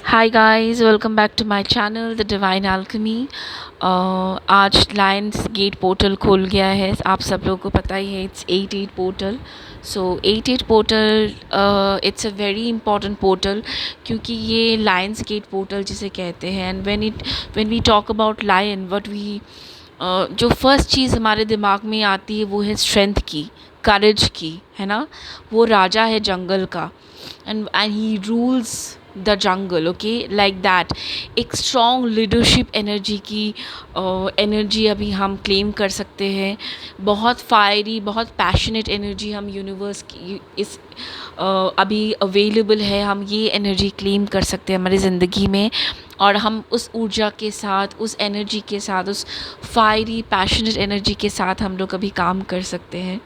Hi guys, welcome back to my channel the divine alchemy. आज lions gate portal खुल गया है। आप सब लोगों को पता ही है, it's 88 portal. So 88 portal it's a very important portal, क्योंकि ये लायंस गेट पोर्टल जिसे कहते हैं। And when we talk about lion, what we जो फर्स्ट चीज़ हमारे दिमाग में आती है वो है स्ट्रेंथ की, करेज की, है ना। वो राजा है जंगल का, and he rules the jungle, okay, like that. एक स्ट्रॉन्ग लीडरशिप एनर्जी की एनर्जी अभी हम क्लेम कर सकते हैं। बहुत फायरी, बहुत पैशनेट एनर्जी हम यूनिवर्स की इस अभी अवेलेबल है। हम ये एनर्जी क्लेम कर सकते हैं हमारी ज़िंदगी में, और हम उस ऊर्जा के साथ, उस एनर्जी के साथ, उस फायरी पैशनेट एनर्जी के साथ हम लोग अभी काम कर सकते हैं।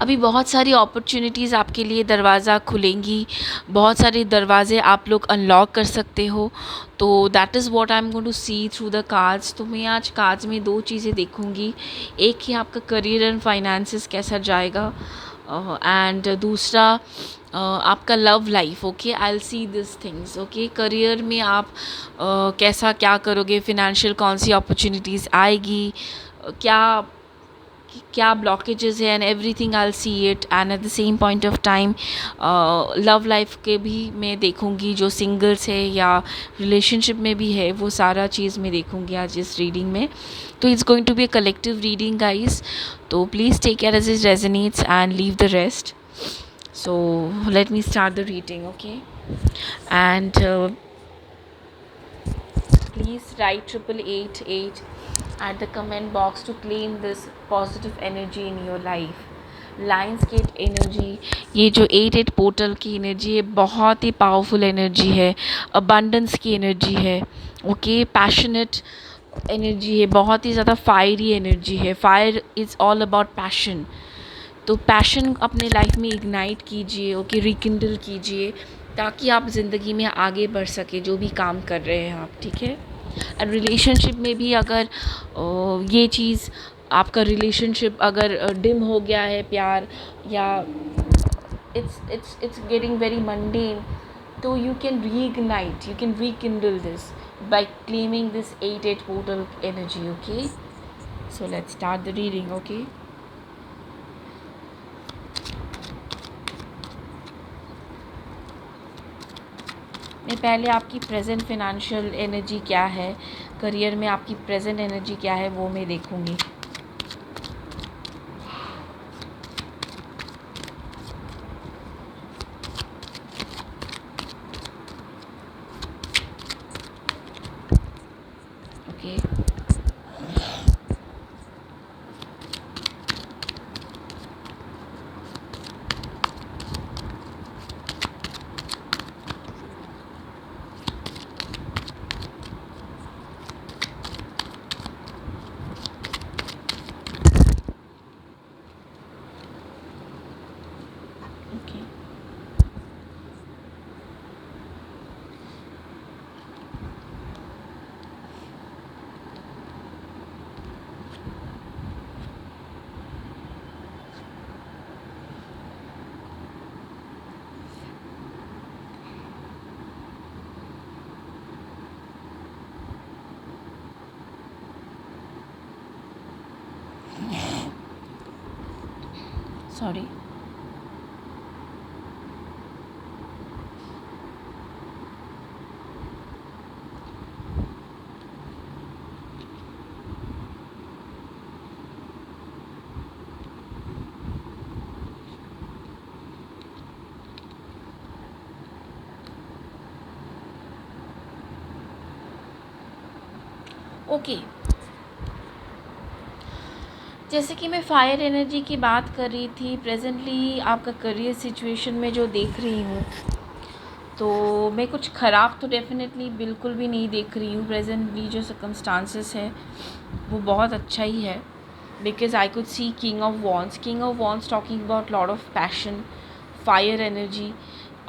अभी बहुत सारी अपॉर्चुनिटीज़ आपके लिए दरवाज़ा खुलेंगी, बहुत सारे दरवाज़े आप लोग अनलॉक कर सकते हो। तो that is what I am going to see through the cards. तो मैं आज कार्ड्स में दो चीज़ें देखूंगी। एक ही आपका करियर एंड फाइनेंसेस कैसा जाएगा, एंड दूसरा आपका love life. Okay, I will see this things. Okay, career में आप कैसा क्या करोगे, फिनेंशियल कौन सी अपॉर्चुनिटीज़ आएगी, क्या क्या ब्लॉकेजेस है, and everything I will see it. And at the same point of time love life के भी मैं देखूंगी, जो सिंगल्स है या रिलेशनशिप में भी है, वो सारा चीज़ मैं देखूंगी आज इस रीडिंग में। तो it's going to be a collective reading guys, तो please take care as it resonates and leave the rest. So let me start the reading, okay? And please write 8888 at the comment box to claim this positive energy in your life. Lines get energy, ये जो 88 portal की energy है, बहुत ही powerful energy है, abundance की energy है, okay, passionate energy है, बहुत ही ज़्यादा फायरी एनर्जी है। Fire is all about passion. तो पैशन अपने लाइफ में इग्नाइट कीजिए, ओके, रिकिंडल कीजिए, ताकि आप ज़िंदगी में आगे बढ़ सके जो भी काम कर रहे हैं आप, ठीक है। और रिलेशनशिप में भी अगर ये चीज़, आपका रिलेशनशिप अगर डिम हो गया है, प्यार, या it's getting very mundane, so you can reignite, you can rekindle this by claiming this 88 portal energy, okay? So let's start the reading, okay? मैं पहले आपकी प्रेजेंट फिनेंशियल एनर्जी क्या है, करियर में आपकी प्रेजेंट एनर्जी क्या है, वो मैं देखूंगी। Okay, okay, sorry. ओके, जैसे कि मैं फायर एनर्जी की बात कर रही थी, प्रेजेंटली आपका करियर सिचुएशन में जो देख रही हूँ, तो मैं कुछ ख़राब तो डेफिनेटली बिल्कुल भी नहीं देख रही हूँ। प्रेजेंटली जो सर्कमस्टांसेस है वो बहुत अच्छा ही है, because I could see king of wands. King of wands talking about lot of passion, fire energy,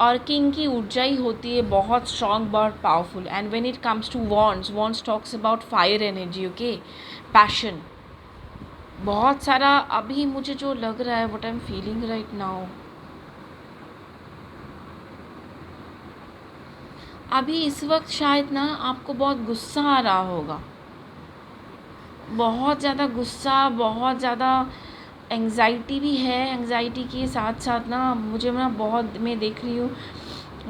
और किंग की ऊर्जा ही होती है बहुत स्ट्रॉन्ग, बहुत powerful. And when it comes to wands, wands talks about fire energy, okay, passion, बहुत सारा। अभी मुझे जो लग रहा है, what I am feeling right now, अभी इस वक्त शायद ना आपको बहुत गुस्सा आ रहा होगा, बहुत ज़्यादा गुस्सा, बहुत ज़्यादा एंग्जाइटी भी है। एंग्जाइटी के साथ साथ ना मुझे ना बहुत, मैं देख रही हूँ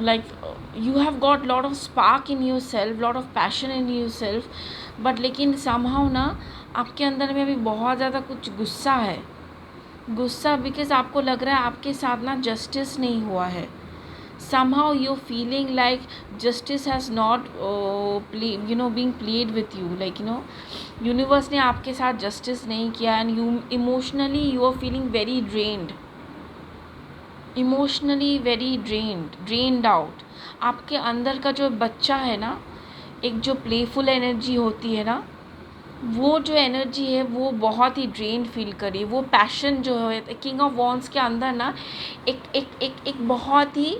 like you have got lot of spark in your self, lot of passion in your self, but लेकिन समहाउ ना आपके अंदर में अभी बहुत ज़्यादा कुछ गुस्सा है। गुस्सा बिकॉज आपको लग रहा है आपके साथ ना जस्टिस नहीं हुआ है। somehow you're feeling like justice has not being played with you, like universe ने आपके साथ जस्टिस नहीं किया, and you emotionally you are feeling very drained, emotionally very drained out. आपके अंदर का जो बच्चा है ना, एक जो प्लेफुल एनर्जी होती है ना, वो जो एनर्जी है वो बहुत ही ड्रेन फील करी। वो पैशन जो है किंग ऑफ वॉन्ड्स के अंदर ना एक बहुत ही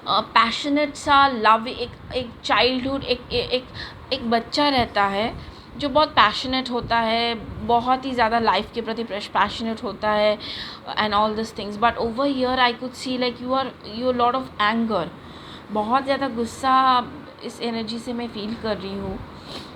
पैशनेट सा लव, एक चाइल्डहुड, एक बच्चा रहता है जो बहुत पैशनेट होता है, बहुत ही ज़्यादा लाइफ के प्रति पैशनेट होता है and all this things. But over here I could C like you lot of anger, बहुत ज़्यादा गुस्सा इस एनर्जी से मैं फील कर रही हूँ।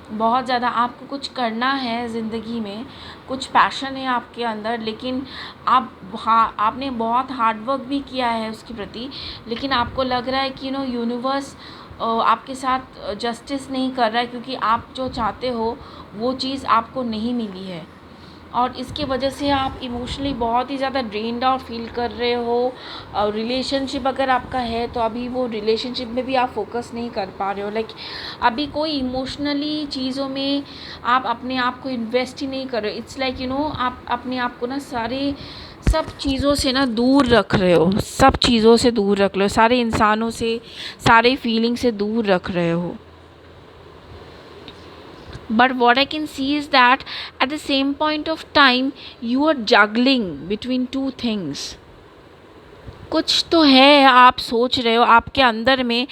बहुत ज़्यादा आपको कुछ करना है ज़िंदगी में, कुछ पैशन है आपके अंदर, लेकिन आपने बहुत हार्ड वर्क भी किया है उसके प्रति, लेकिन आपको लग रहा है कि यूनिवर्स आपके साथ जस्टिस नहीं कर रहा है, क्योंकि आप जो चाहते हो वो चीज़ आपको नहीं मिली है, और इसके वजह से आप इमोशनली बहुत ही ज़्यादा ड्रेन्ड आउट फील कर रहे हो। रिलेशनशिप अगर आपका है तो अभी वो रिलेशनशिप में भी आप फोकस नहीं कर पा रहे हो, लाइक अभी कोई इमोशनली चीज़ों में आप अपने आप को इन्वेस्ट ही नहीं कर रहे हो। इट्स लाइक आप अपने आप को ना सब चीज़ों से ना दूर रख रहे हो, सब चीज़ों से दूर रख रहे हो, सारे इंसानों से, सारे फीलिंग से दूर रख रहे हो। But what I can see is that at the same point of time you are juggling between two things. कुछ तो है आप सोच रहे हो आपके अंदर में,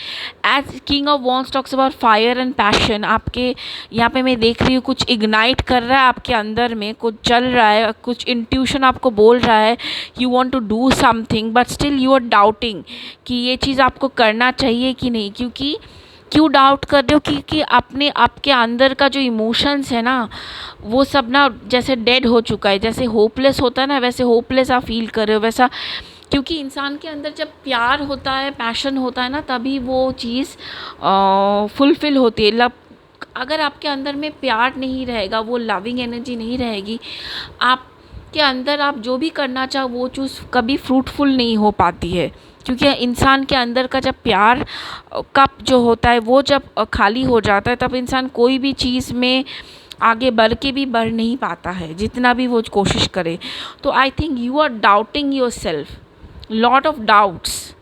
as king of wands talks about fire and passion. आपके यहाँ पे मैं देख रही हूँ कुछ इग्नाइट कर रहा है आपके अंदर में, कुछ चल रहा है, कुछ इंट्यूशन आपको बोल रहा है you want to do something, but still you are doubting कि ये चीज़ आपको करना चाहिए कि नहीं। क्यों डाउट कर रहे हो? क्योंकि आपके अंदर का जो इमोशंस है ना, वो सब ना जैसे डेड हो चुका है, जैसे होपलेस होता है ना, वैसे होपलेस आप फील कर रहे हो वैसा। क्योंकि इंसान के अंदर जब प्यार होता है, पैशन होता है ना, तभी वो चीज़ फुलफ़िल होती है। अगर आपके अंदर में प्यार नहीं रहेगा, वो लविंग एनर्जी नहीं रहेगी, आपके अंदर आप जो भी करना चाहो वो चीज़ कभी फ्रूटफुल नहीं हो पाती है। क्योंकि इंसान के अंदर का जब प्यार कप जो होता है वो जब खाली हो जाता है, तब इंसान कोई भी चीज़ में आगे बढ़ के भी बढ़ नहीं पाता है, जितना भी वो कोशिश करे। तो I think you are doubting yourself, lot of doubts.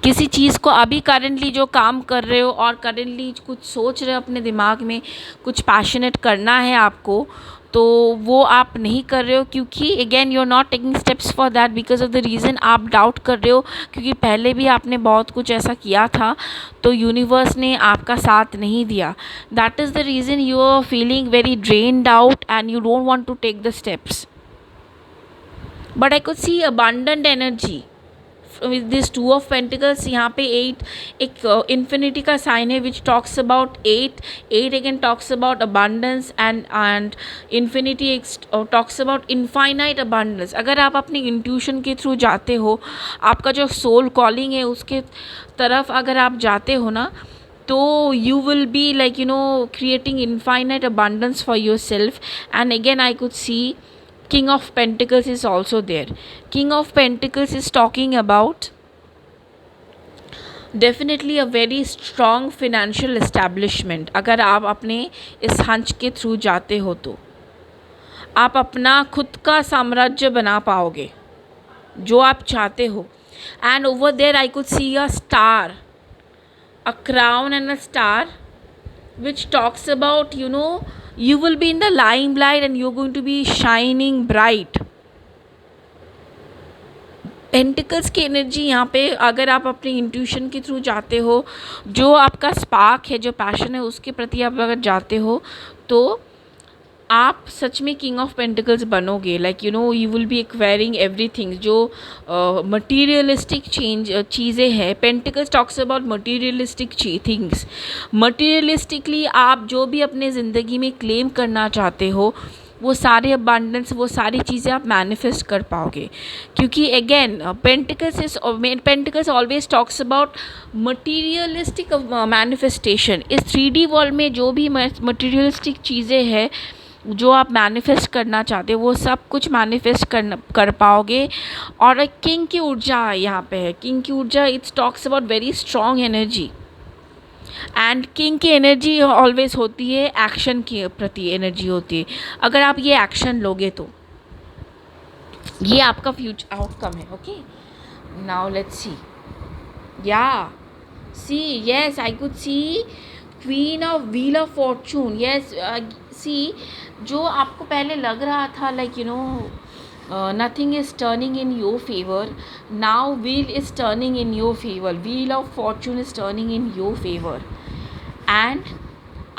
किसी चीज़ को अभी करेंटली जो काम कर रहे हो और करेंटली कुछ सोच रहे हो अपने दिमाग में, कुछ पैशनेट करना है आपको, तो वो आप नहीं कर रहे हो, क्योंकि again you are not taking steps for that because of the reason आप डाउट कर रहे हो, क्योंकि पहले भी आपने बहुत कुछ ऐसा किया था तो यूनिवर्स ने आपका साथ नहीं दिया। That is the reason you are feeling very drained out and you don't want to take the steps. But I could see abundant energy with this two of pentacles। यहाँ पे 8 एक इन्फिनिटी का sign है which talks about 8 again talks about abundance and infinity talks about infinite abundance. अगर आप अपनी intuition के through जाते हो, आपका जो सोल कॉलिंग है उसके तरफ अगर आप जाते हो ना, तो you will be like creating infinite abundance for yourself। and again I could see King of Pentacles is also there। King of Pentacles is talking about definitely a very strong financial establishment। अगर आप अपने इस hunch के through जाते हो तो आप अपना खुद का साम्राज्य बना पाओगे जो आप चाहते हो। and over there I could see a star, a crown and a star which talks about you will be in the limelight and you're going to be shining bright। Pentacles की एनर्जी यहाँ पे अगर आप अपनी intuition के through जाते हो, जो आपका स्पार्क है, जो पैशन है, उसके प्रति आप अगर जाते हो, तो आप सच में किंग ऑफ पेंटिकल्स बनोगे। Like you will B acquiring everything जो मटीरियलिस्टिक चीज़ें हैं। Pentacles talks about materialistic things. Materialistically आप जो भी अपने ज़िंदगी में क्लेम करना चाहते हो, वो सारे अबांडेंस, वो सारी चीज़ें आप मैनिफेस्ट कर पाओगे। क्योंकि again pentacles always talks about materialistic manifestation. इस 3D वर्ल्ड में जो भी मटीरियलिस्टिक चीज़ें हैं जो आप मैनिफेस्ट करना चाहते हो, वो सब कुछ मैनिफेस्ट कर पाओगे। और एक किंग की ऊर्जा यहाँ पे है। किंग की ऊर्जा it's talks about very strong energy. And king की एनर्जी ऑलवेज होती है एक्शन के प्रति एनर्जी होती है। अगर आप ये एक्शन लोगे तो ये आपका फ्यूचर आउटकम है। Okay, now let's see. Yeah see, yes I could see queen of wheel of fortune. Yes see, जो आपको पहले लग रहा था like nothing is turning in your favor, now wheel is turning in your favor, wheel of fortune is turning in your favor। and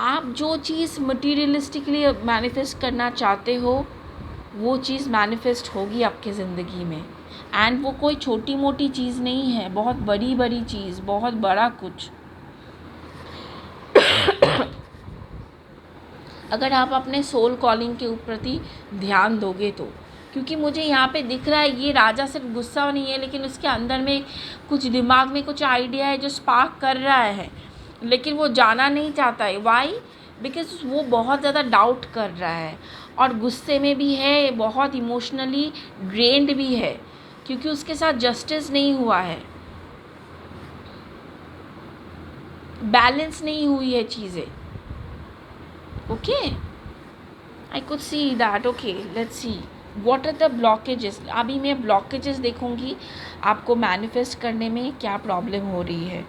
आप जो चीज़ materialistically manifest करना चाहते हो वो चीज़ मैनिफेस्ट होगी आपके ज़िंदगी में। एंड वो कोई छोटी मोटी चीज़ नहीं है, बहुत बड़ी बड़ी चीज़, बहुत बड़ा कुछ। अगर आप अपने सोल कॉलिंग के प्रति ध्यान दोगे तो। क्योंकि मुझे यहाँ पे दिख रहा है ये राजा सिर्फ गुस्सा नहीं है, लेकिन उसके अंदर में कुछ दिमाग में कुछ आइडिया है जो स्पार्क कर रहा है, लेकिन वो जाना नहीं चाहता है। वाई? बिकॉज वो बहुत ज़्यादा डाउट कर रहा है और गुस्से में भी है, बहुत इमोशनली ड्रेन्ड भी है, क्योंकि उसके साथ जस्टिस नहीं हुआ है, बैलेंस नहीं हुई है चीज़ें। Okay, I could see that. Okay, let's see what are the blockages. अभी मैं ब्लॉकेजेस देखूंगी आपको मैनिफेस्ट करने में क्या प्रॉब्लम हो रही है।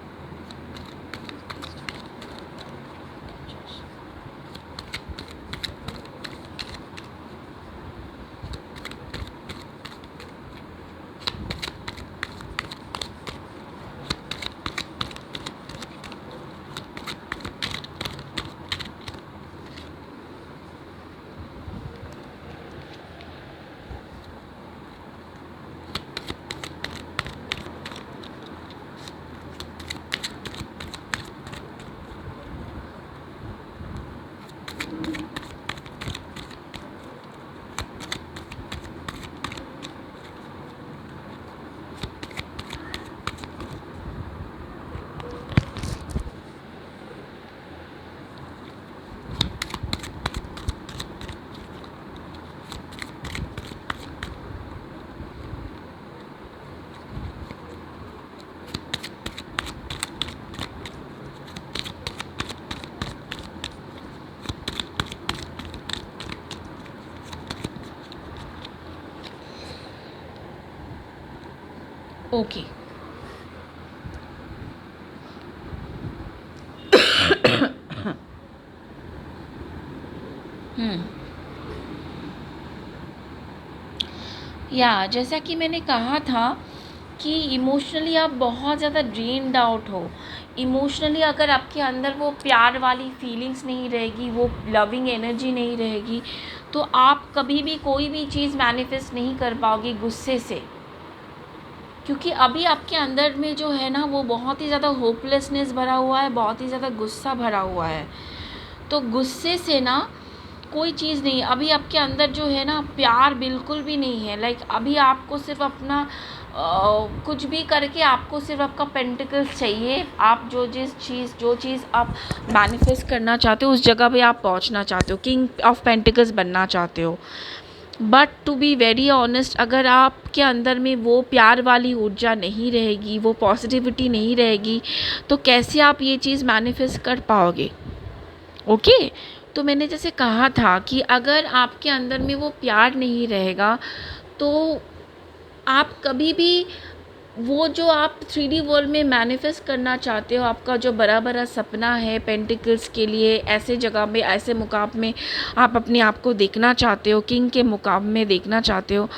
ओके, या जैसा कि मैंने कहा था कि इमोशनली आप बहुत ज़्यादा ड्रेन्ड आउट हो। इमोशनली अगर आपके अंदर वो प्यार वाली फीलिंग्स नहीं रहेगी, वो लविंग एनर्जी नहीं रहेगी, तो आप कभी भी कोई भी चीज़ मैनिफेस्ट नहीं कर पाओगे गुस्से से। क्योंकि अभी आपके अंदर में जो है ना वो बहुत ही ज़्यादा होपलेसनेस भरा हुआ है, बहुत ही ज़्यादा गुस्सा भरा हुआ है। तो गुस्से से ना कोई चीज़ नहीं, अभी आपके अंदर जो है ना प्यार बिल्कुल भी नहीं है। लाइक अभी आपको सिर्फ अपना कुछ भी करके आपको सिर्फ आपका पेंटिकल्स चाहिए। आप जो चीज़ आप मैनिफेस्ट करना चाहते हो उस जगह पे आप पहुंचना चाहते हो, किंग ऑफ पेंटिकल्स बनना चाहते हो। But to be very honest, अगर आपके अंदर में वो प्यार वाली ऊर्जा नहीं रहेगी, वो पॉजिटिविटी नहीं रहेगी, तो कैसे आप ये चीज़ मैनिफेस्ट कर पाओगे। ओके, तो मैंने जैसे कहा था कि अगर आपके अंदर में वो प्यार नहीं रहेगा तो आप कभी भी वो जो आप 3D वर्ल्ड में मैनिफेस्ट करना चाहते हो, आपका जो बड़ा बड़ा सपना है पेंटिकल्स के लिए, ऐसे जगह में, ऐसे मुकाम में आप अपने आप को देखना चाहते हो, किंग के मुकाम में देखना चाहते हो,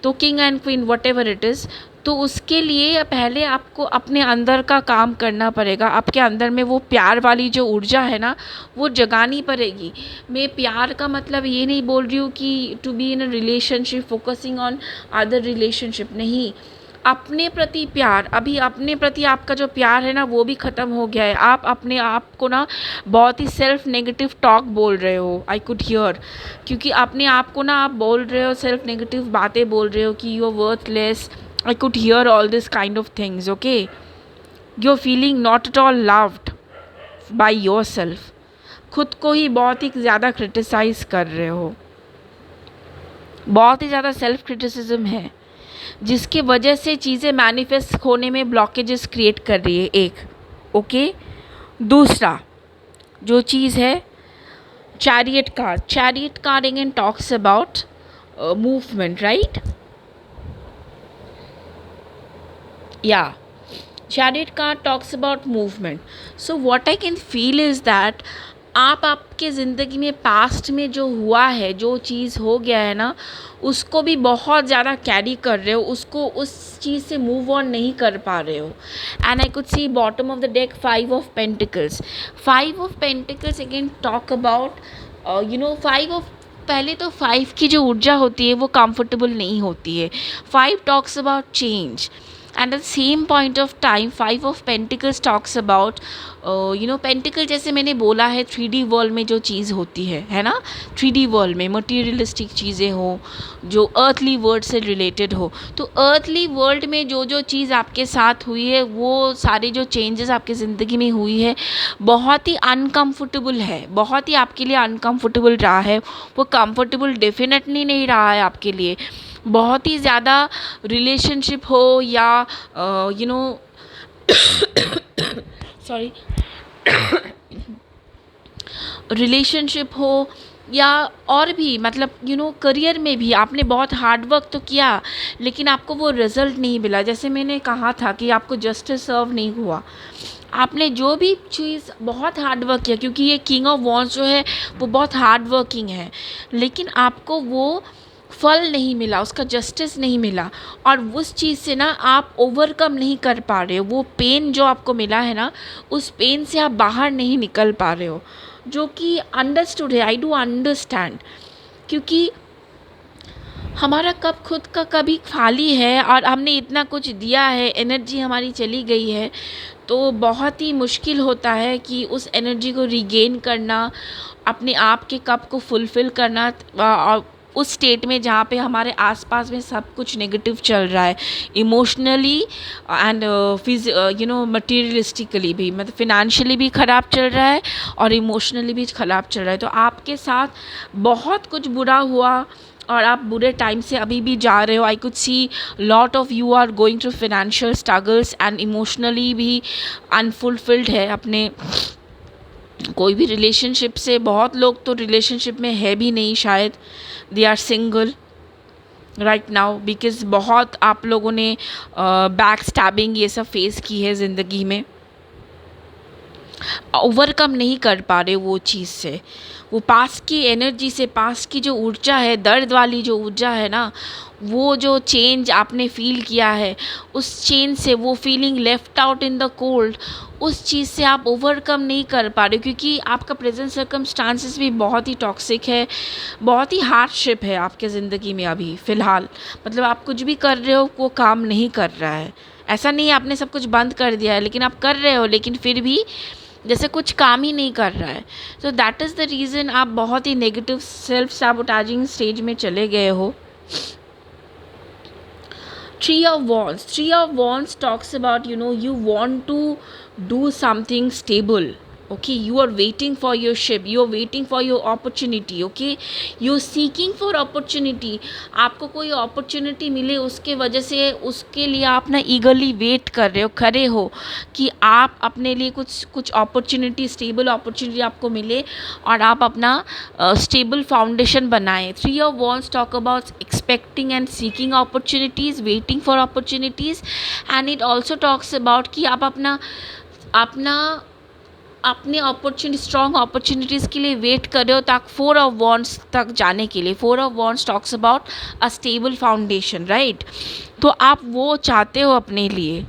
तो king and queen what ever it is, तो उसके लिए पहले आपको अपने अंदर का काम करना पड़ेगा। आपके अंदर में वो प्यार वाली जो ऊर्जा है ना, वो जगानी पड़ेगी। मैं प्यार का मतलब ये नहीं बोल रही हूँ कि to be in a relationship focusing on other relationship, नहीं। अपने प्रति प्यार, अभी अपने प्रति आपका जो प्यार है ना वो भी ख़त्म हो गया है। आप अपने आप को ना बहुत ही सेल्फ नेगेटिव टॉक बोल रहे हो, आई कुड हियर। क्योंकि अपने आप को ना आप बोल रहे हो, सेल्फ नेगेटिव बातें बोल रहे हो कि you are worthless. I could hear all this kind of things, okay? You're feeling not at all loved by yourself. खुद को ही बहुत ही ज़्यादा क्रिटिसाइज़ कर रहे हो, बहुत ही ज़्यादा सेल्फ क्रिटिसिज्म है, जिसकी वजह से चीज़ें मैनिफेस्ट होने में ब्लॉकेजेस क्रिएट कर रही है, एक। ओके, दूसरा जो चीज़ है, chariot card again talks about movement, right? Yeah, chariot card talks about movement. So what I can feel is that आप आपके ज़िंदगी में पास्ट में जो हुआ है, जो चीज़ हो गया है ना, उसको भी बहुत ज़्यादा कैरी कर रहे हो, उसको उस चीज़ से मूव ऑन नहीं कर पा रहे हो। And I could C bottom of the deck 5 of pentacles. 5 of pentacles again talk about पहले तो 5 की जो ऊर्जा होती है वो कंफर्टेबल नहीं होती है। 5 talks about change, and at the same point of time 5 of pentacles talks about pentacle, जैसे मैंने बोला है 3D वर्ल्ड में जो चीज़ होती है ना, 3D वर्ल्ड में मटीरियलिस्टिक चीज़ें हो, जो अर्थली वर्ल्ड से रिलेटेड हो। तो अर्थली वर्ल्ड में जो जो चीज़ आपके साथ हुई है, वो सारे जो चेंजेस आपकी ज़िंदगी में हुई है, बहुत ही अनकम्फर्टेबल है, बहुत ही आपके लिए अनकम्फर्टेबल रहा है। वो कंफर्टेबल डेफिनेटली नहीं रहा है आपके लिए। बहुत ही ज़्यादा रिलेशनशिप हो या सॉरी रिलेशनशिप हो या और भी, मतलब करियर में भी आपने बहुत हार्ड वर्क तो किया, लेकिन आपको वो रिज़ल्ट नहीं मिला। जैसे मैंने कहा था कि आपको जस्टिस सर्व नहीं हुआ। आपने जो भी चीज़ बहुत हार्ड वर्क किया, क्योंकि ये किंग ऑफ वॉन्ड्स जो है वो बहुत हार्ड वर्किंग है, लेकिन आपको वो फल नहीं मिला, उसका जस्टिस नहीं मिला, और उस चीज़ से ना आप ओवरकम नहीं कर पा रहे हो। वो पेन जो आपको मिला है ना, उस पेन से आप बाहर नहीं निकल पा रहे हो, जो कि अंडरस्टूड है। आई डू अंडरस्टैंड, क्योंकि हमारा कप खुद का कभी खाली है और हमने इतना कुछ दिया है, एनर्जी हमारी चली गई है, तो बहुत ही मुश्किल होता है कि उस एनर्जी को रिगेन करना, अपने आप के कप को फुलफ़िल करना, और उस स्टेट में जहाँ पे हमारे आसपास में सब कुछ नेगेटिव चल रहा है, इमोशनली एंड मटीरियलिस्टिकली भी, मतलब फिनेंशियली भी ख़राब चल रहा है और इमोशनली भी ख़राब चल रहा है। तो आपके साथ बहुत कुछ बुरा हुआ और आप बुरे टाइम से अभी भी जा रहे हो। I could see lot of you are going through financial struggles and emotionally भी अनफुलफिल्ड है अपने कोई भी रिलेशनशिप से। बहुत लोग तो रिलेशनशिप में है भी नहीं, शायद they are single right now, because बहुत आप लोगों ने बैक स्टैबिंग ये सब फेस की है ज़िंदगी में, ओवरकम नहीं कर पा रहे वो चीज़ से, वो पास की एनर्जी से, पास की जो ऊर्जा है, दर्द वाली जो ऊर्जा है ना, वो जो चेंज आपने फ़ील किया है, उस चेंज से, वो feeling left out in the cold, उस चीज़ से आप ओवरकम नहीं कर पा रहे, क्योंकि आपका प्रेजेंट सर्कमस्टांसिस भी बहुत ही टॉक्सिक है, बहुत ही हार्डशिप है आपके ज़िंदगी में अभी फ़िलहाल। मतलब आप कुछ भी कर रहे हो वो काम नहीं कर रहा है। ऐसा नहीं है आपने सब कुछ बंद कर दिया है, लेकिन आप कर रहे हो, लेकिन फिर भी जैसे कुछ काम ही नहीं कर रहा है। तो दैट इज़ द रीज़न आप बहुत ही नेगेटिव सेल्फ सैबोटाजिंग स्टेज में चले गए हो। Tree of Wands talks about, you want to do something stable. Okay, you are waiting for your ship, you are waiting for your opportunity. Okay, you are seeking for opportunity. आपको कोई opportunity मिले, उसके वजह से, उसके लिए आप ना eagerly wait कर रहे हो, खड़े हो कि आप अपने लिए कुछ opportunity, stable opportunity आपको मिले और आप अपना stable foundation बनाएं। Three of Wands talk about expecting and seeking opportunities, waiting for opportunities, and it also talks about कि आप अपना अपने अपॉर्चुनिटी स्ट्रॉन्ग अपॉर्चुनिटीज़ के लिए वेट कर रहे हो ताकि 4 of Wands तक जाने के लिए। 4 of Wands talks about a stable foundation, right. तो आप वो चाहते हो अपने लिए,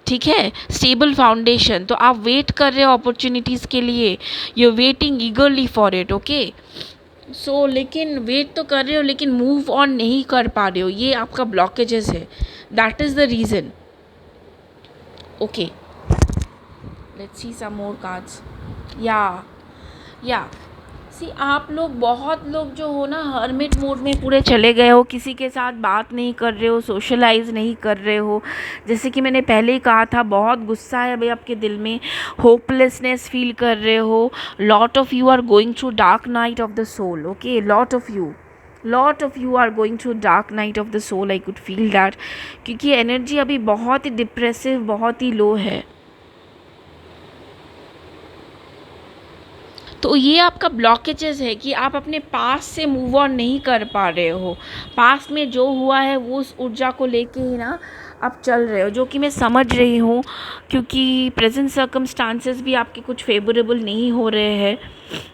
ठीक है, स्टेबल फाउंडेशन। तो आप वेट कर रहे हो अपॉर्चुनिटीज़ के लिए, you waiting eagerly for it, okay. So लेकिन वेट तो कर रहे हो लेकिन मूव ऑन नहीं कर पा रहे हो, ये आपका ब्लॉकेजेस है, that is the reason, okay. Let's see some more cards. या सी आप लोग, बहुत लोग जो हो ना, हर्मिट मोड में पूरे चले गए हो, किसी के साथ बात नहीं कर रहे हो, सोशलाइज नहीं कर रहे हो। जैसे कि मैंने पहले ही कहा था, बहुत गुस्सा है भाई आपके दिल में, होपलेसनेस फील कर रहे हो। Lot of you are going through dark night of the soul, okay. Lot of you are going through dark night of the soul, I could feel that, क्योंकि एनर्जी अभी बहुत ही डिप्रेसिव, बहुत ही लो है। तो ये आपका ब्लॉकेजेस है कि आप अपने पास से मूव ऑन नहीं कर पा रहे हो। पास में जो हुआ है वो उस ऊर्जा को लेके ही ना आप चल रहे हो, जो कि मैं समझ रही हूँ, क्योंकि प्रेजेंट सर्कमस्टांसेस भी आपके कुछ फेवरेबल नहीं हो रहे हैं।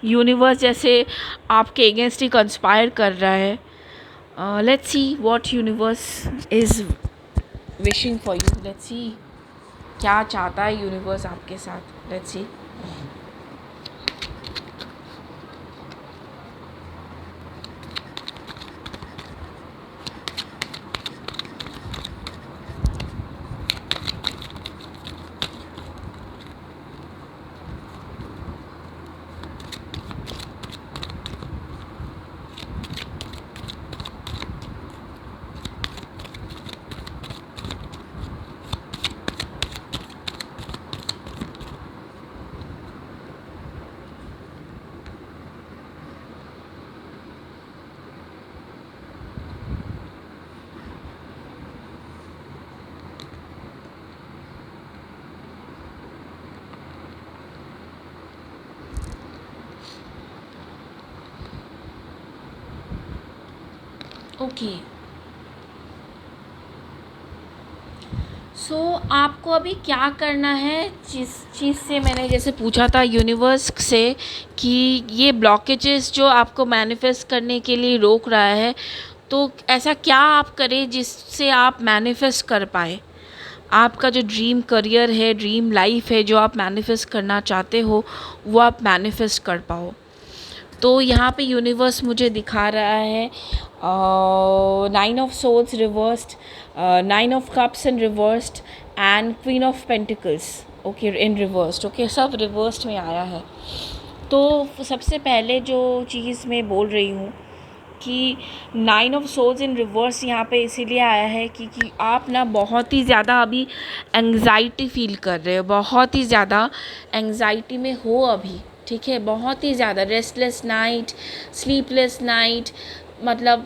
यूनिवर्स जैसे आपके अगेंस्ट ही कंस्पायर कर रहा है। Let's see what universe is wishing for you. Let's see क्या चाहता है यूनिवर्स आपके साथ। Let's see. ओके, सो आपको अभी क्या करना है, जिस चीज़ से मैंने जैसे पूछा था यूनिवर्स से कि ये ब्लॉकेजेस जो आपको मैनिफेस्ट करने के लिए रोक रहा है, तो ऐसा क्या आप करें जिससे आप मैनिफेस्ट कर पाए। आपका जो ड्रीम करियर है, ड्रीम लाइफ है, जो आप मैनिफेस्ट करना चाहते हो, वो आप मैनिफेस्ट कर पाओ। तो यहाँ पे यूनिवर्स मुझे दिखा रहा है 9 of Swords reversed, 9 of Cups in reversed and Queen of Pentacles, okay, in reversed, okay, सब रिवर्स्ड में आया है। तो सबसे पहले जो चीज़ मैं बोल रही हूँ कि 9 of Swords इन रिवर्स यहाँ पे इसीलिए आया है कि आप ना बहुत ही ज़्यादा अभी एंग्जाइटी फील कर रहे हो, बहुत ही ज़्यादा एंग्जाइटी में हो अभी, ठीक है, बहुत ही ज़्यादा रेस्टलेस नाइट, स्लीपलेस नाइट, मतलब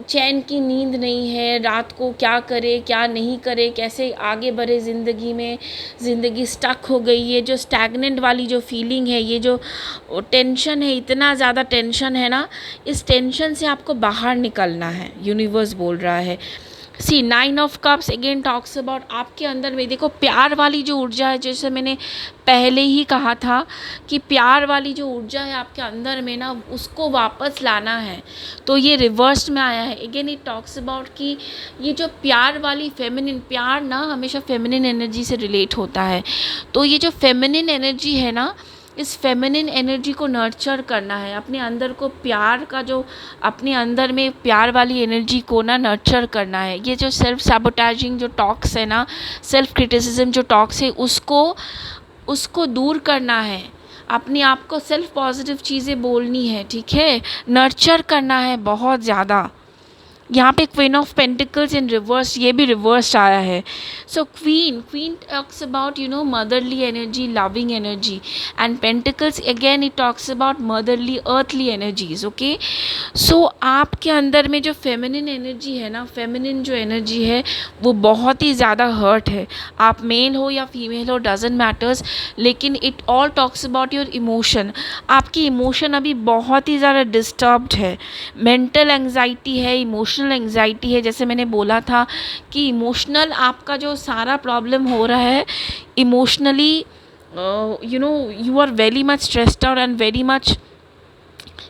चैन की नींद नहीं है, रात को क्या करे क्या नहीं करे, कैसे आगे बढ़े ज़िंदगी में, ज़िंदगी स्टक हो गई है, जो स्टैगनेंट वाली जो फीलिंग है, ये जो टेंशन है, इतना ज़्यादा टेंशन है ना, इस टेंशन से आपको बाहर निकलना है, यूनिवर्स बोल रहा है। सी 9 of Cups again talks about आपके अंदर में, देखो प्यार वाली जो ऊर्जा है, जैसे मैंने पहले ही कहा था कि प्यार वाली जो ऊर्जा है आपके अंदर में ना, उसको वापस लाना है। तो ये रिवर्स में आया है। अगेन इट टॉक्स अबाउट कि ये जो प्यार वाली फेमिनिन, प्यार ना हमेशा फेमिनिन एनर्जी से रिलेट होता है। तो ये जो फेमिनिन एनर्जी है ना, इस फेमिनिन एनर्जी को नर्चर करना है, अपने अंदर को प्यार का जो, अपने अंदर में प्यार वाली एनर्जी को ना नर्चर करना है। ये जो सेल्फ सैबोटाइजिंग जो टॉक्स है ना, सेल्फ क्रिटिसिज्म जो टॉक्स है, उसको दूर करना है, अपने आप को सेल्फ पॉजिटिव चीज़ें बोलनी है, ठीक है, नर्चर करना है बहुत ज़्यादा। यहाँ पे queen of pentacles in reverse, ये भी रिवर्स आया है। So queen talks about motherly energy, loving energy, and pentacles again it talks about motherly earthly energies, okay. So आपके अंदर में जो फेमिनिन एनर्जी है ना, फेमिनिन जो एनर्जी है वो बहुत ही ज़्यादा हर्ट है। आप मेल हो या फीमेल हो, डजेंट मैटर्स, लेकिन it all talks about your emotion. आपकी इमोशन अभी बहुत ही ज़्यादा डिस्टर्ब्ड है, मेंटल एंग्जाइटी है, इमोशनल एंग्जाइटी है। जैसे मैंने बोला था कि इमोशनल आपका जो सारा प्रॉब्लम हो रहा है, emotionally you are very much stressed out and very much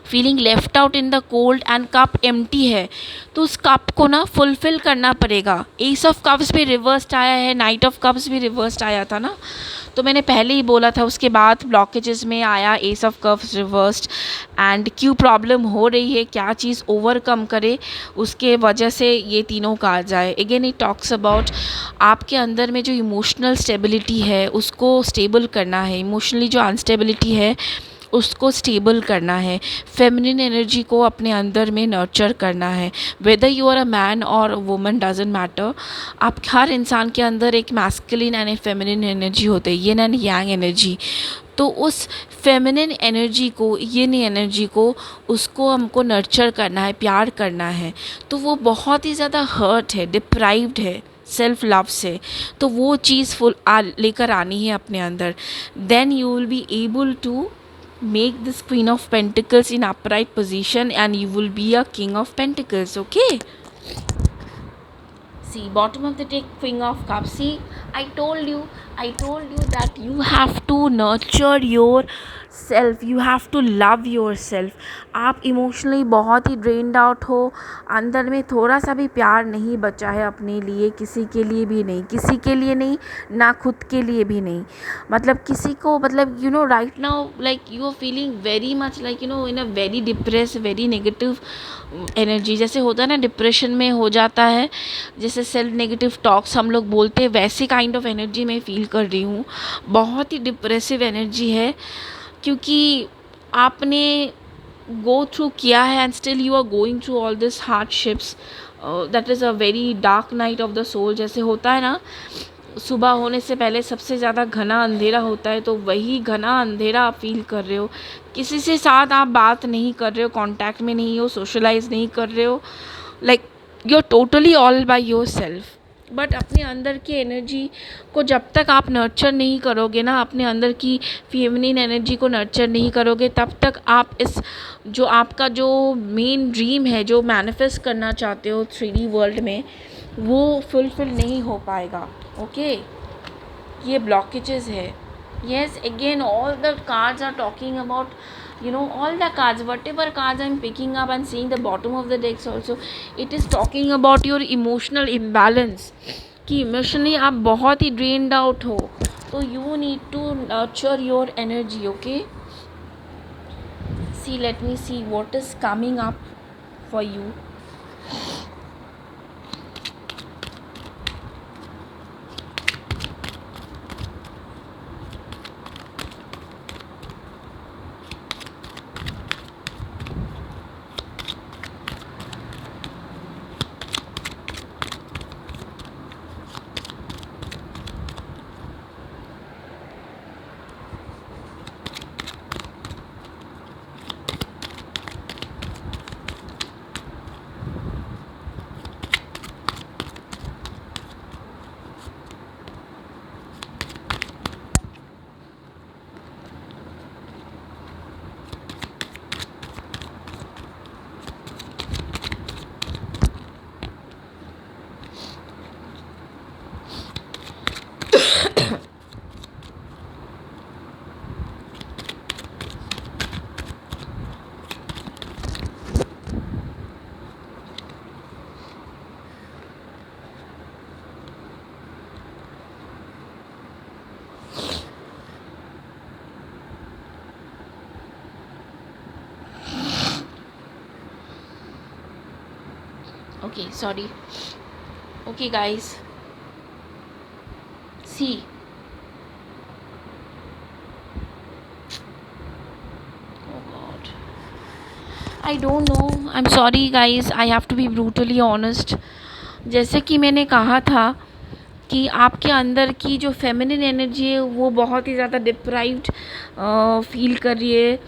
feeling left out in the cold and cup empty है, तो उस कप को ना फुलफ़िल करना पड़ेगा। एस ऑफ कप्स भी रिवर्स्ड आया है, नाइट ऑफ कप्स भी रिवर्स्ड आया था ना, तो मैंने पहले ही बोला था। उसके बाद ब्लॉकेजेस में आया S of cups reversed, and क्यों प्रॉब्लम हो रही है, क्या चीज़ ओवरकम करे, उसके वजह से ये तीनों का आ जाए। अगेन इट टॉक्स अबाउट आपके अंदर में जो इमोशनल स्टेबिलिटी है उसको स्टेबल करना है, इमोशनली जो अनस्टेबिलिटी है उसको स्टेबल करना है, फेमिनिन एनर्जी को अपने अंदर में नर्चर करना है। Whether you are a man और वुमन डजेंट मैटर, आप हर इंसान के अंदर एक masculine and a feminine energy होते हैं, यिन एंड यांग एनर्जी। तो उस फेमिनिन एनर्जी को, यिन एनर्जी को, उसको हमको नर्चर करना है, प्यार करना है। तो वो बहुत ही ज़्यादा हर्ट है, डिप्राइव्ड है सेल्फ लव से, तो वो चीज़ लेकर आनी है अपने अंदर। Then you will be able to make this queen of pentacles in upright position and you will be a king of pentacles. Okay, see bottom of the deck, king of cups. See, I told you that you have to nurture your self, you have to love yourself. आप emotionally बहुत ही drained out हो, अंदर में थोड़ा सा भी प्यार नहीं बचा है अपने लिए, किसी के लिए भी नहीं, किसी के लिए नहीं, ना खुद के लिए भी नहीं। मतलब किसी को, मतलब right now like you are feeling very much like in a very depress, very negative energy. जैसे होता है ना, डिप्रेशन में हो जाता है, जैसे सेल्फ नेगेटिव टॉक्स हम लोग बोलते हैं, वैसी काइंड ऑफ एनर्जी मैं फ़ील कर रही हूँ। बहुत ही डिप्रेसिव एनर्जी है, क्योंकि आपने गो थ्रू किया है and still you are going through all this hardships. That is a very dark night of the soul. जैसे होता है ना, सुबह होने से पहले सबसे ज़्यादा घना अंधेरा होता है, तो वही घना अंधेरा आप फील कर रहे हो। किसी से साथ आप बात नहीं कर रहे हो, कांटेक्ट में नहीं हो, सोशलाइज नहीं कर रहे हो, like you are totally all by yourself. But अपने अंदर की एनर्जी को जब तक आप नर्चर नहीं करोगे ना, अपने अंदर की फेमिनिन एनर्जी को नर्चर नहीं करोगे, तब तक आप इस जो आपका जो मेन ड्रीम है, जो मैनिफेस्ट करना चाहते हो 3D वर्ल्ड में, वो फुलफिल नहीं हो पाएगा। ओके, ये ब्लॉकेजेस है। Yes, again all the cards are talking about all the cards, whatever cards I'm picking up and seeing the bottom of the decks also, it is talking about your emotional imbalance, कि emotionally आप बहुत ही drained out हो, तो you need to nurture your energy. Okay, see, let me see what is coming up for you. Okay, sorry. Okay guys, see, oh god, I don't know, I'm sorry guys, I have to be brutally honest. जैसे कि मैंने कहा था कि आपके अंदर की जो फेमिनिन एनर्जी है वो बहुत ही ज़्यादा डिप्राइव्ड फील कर रही है,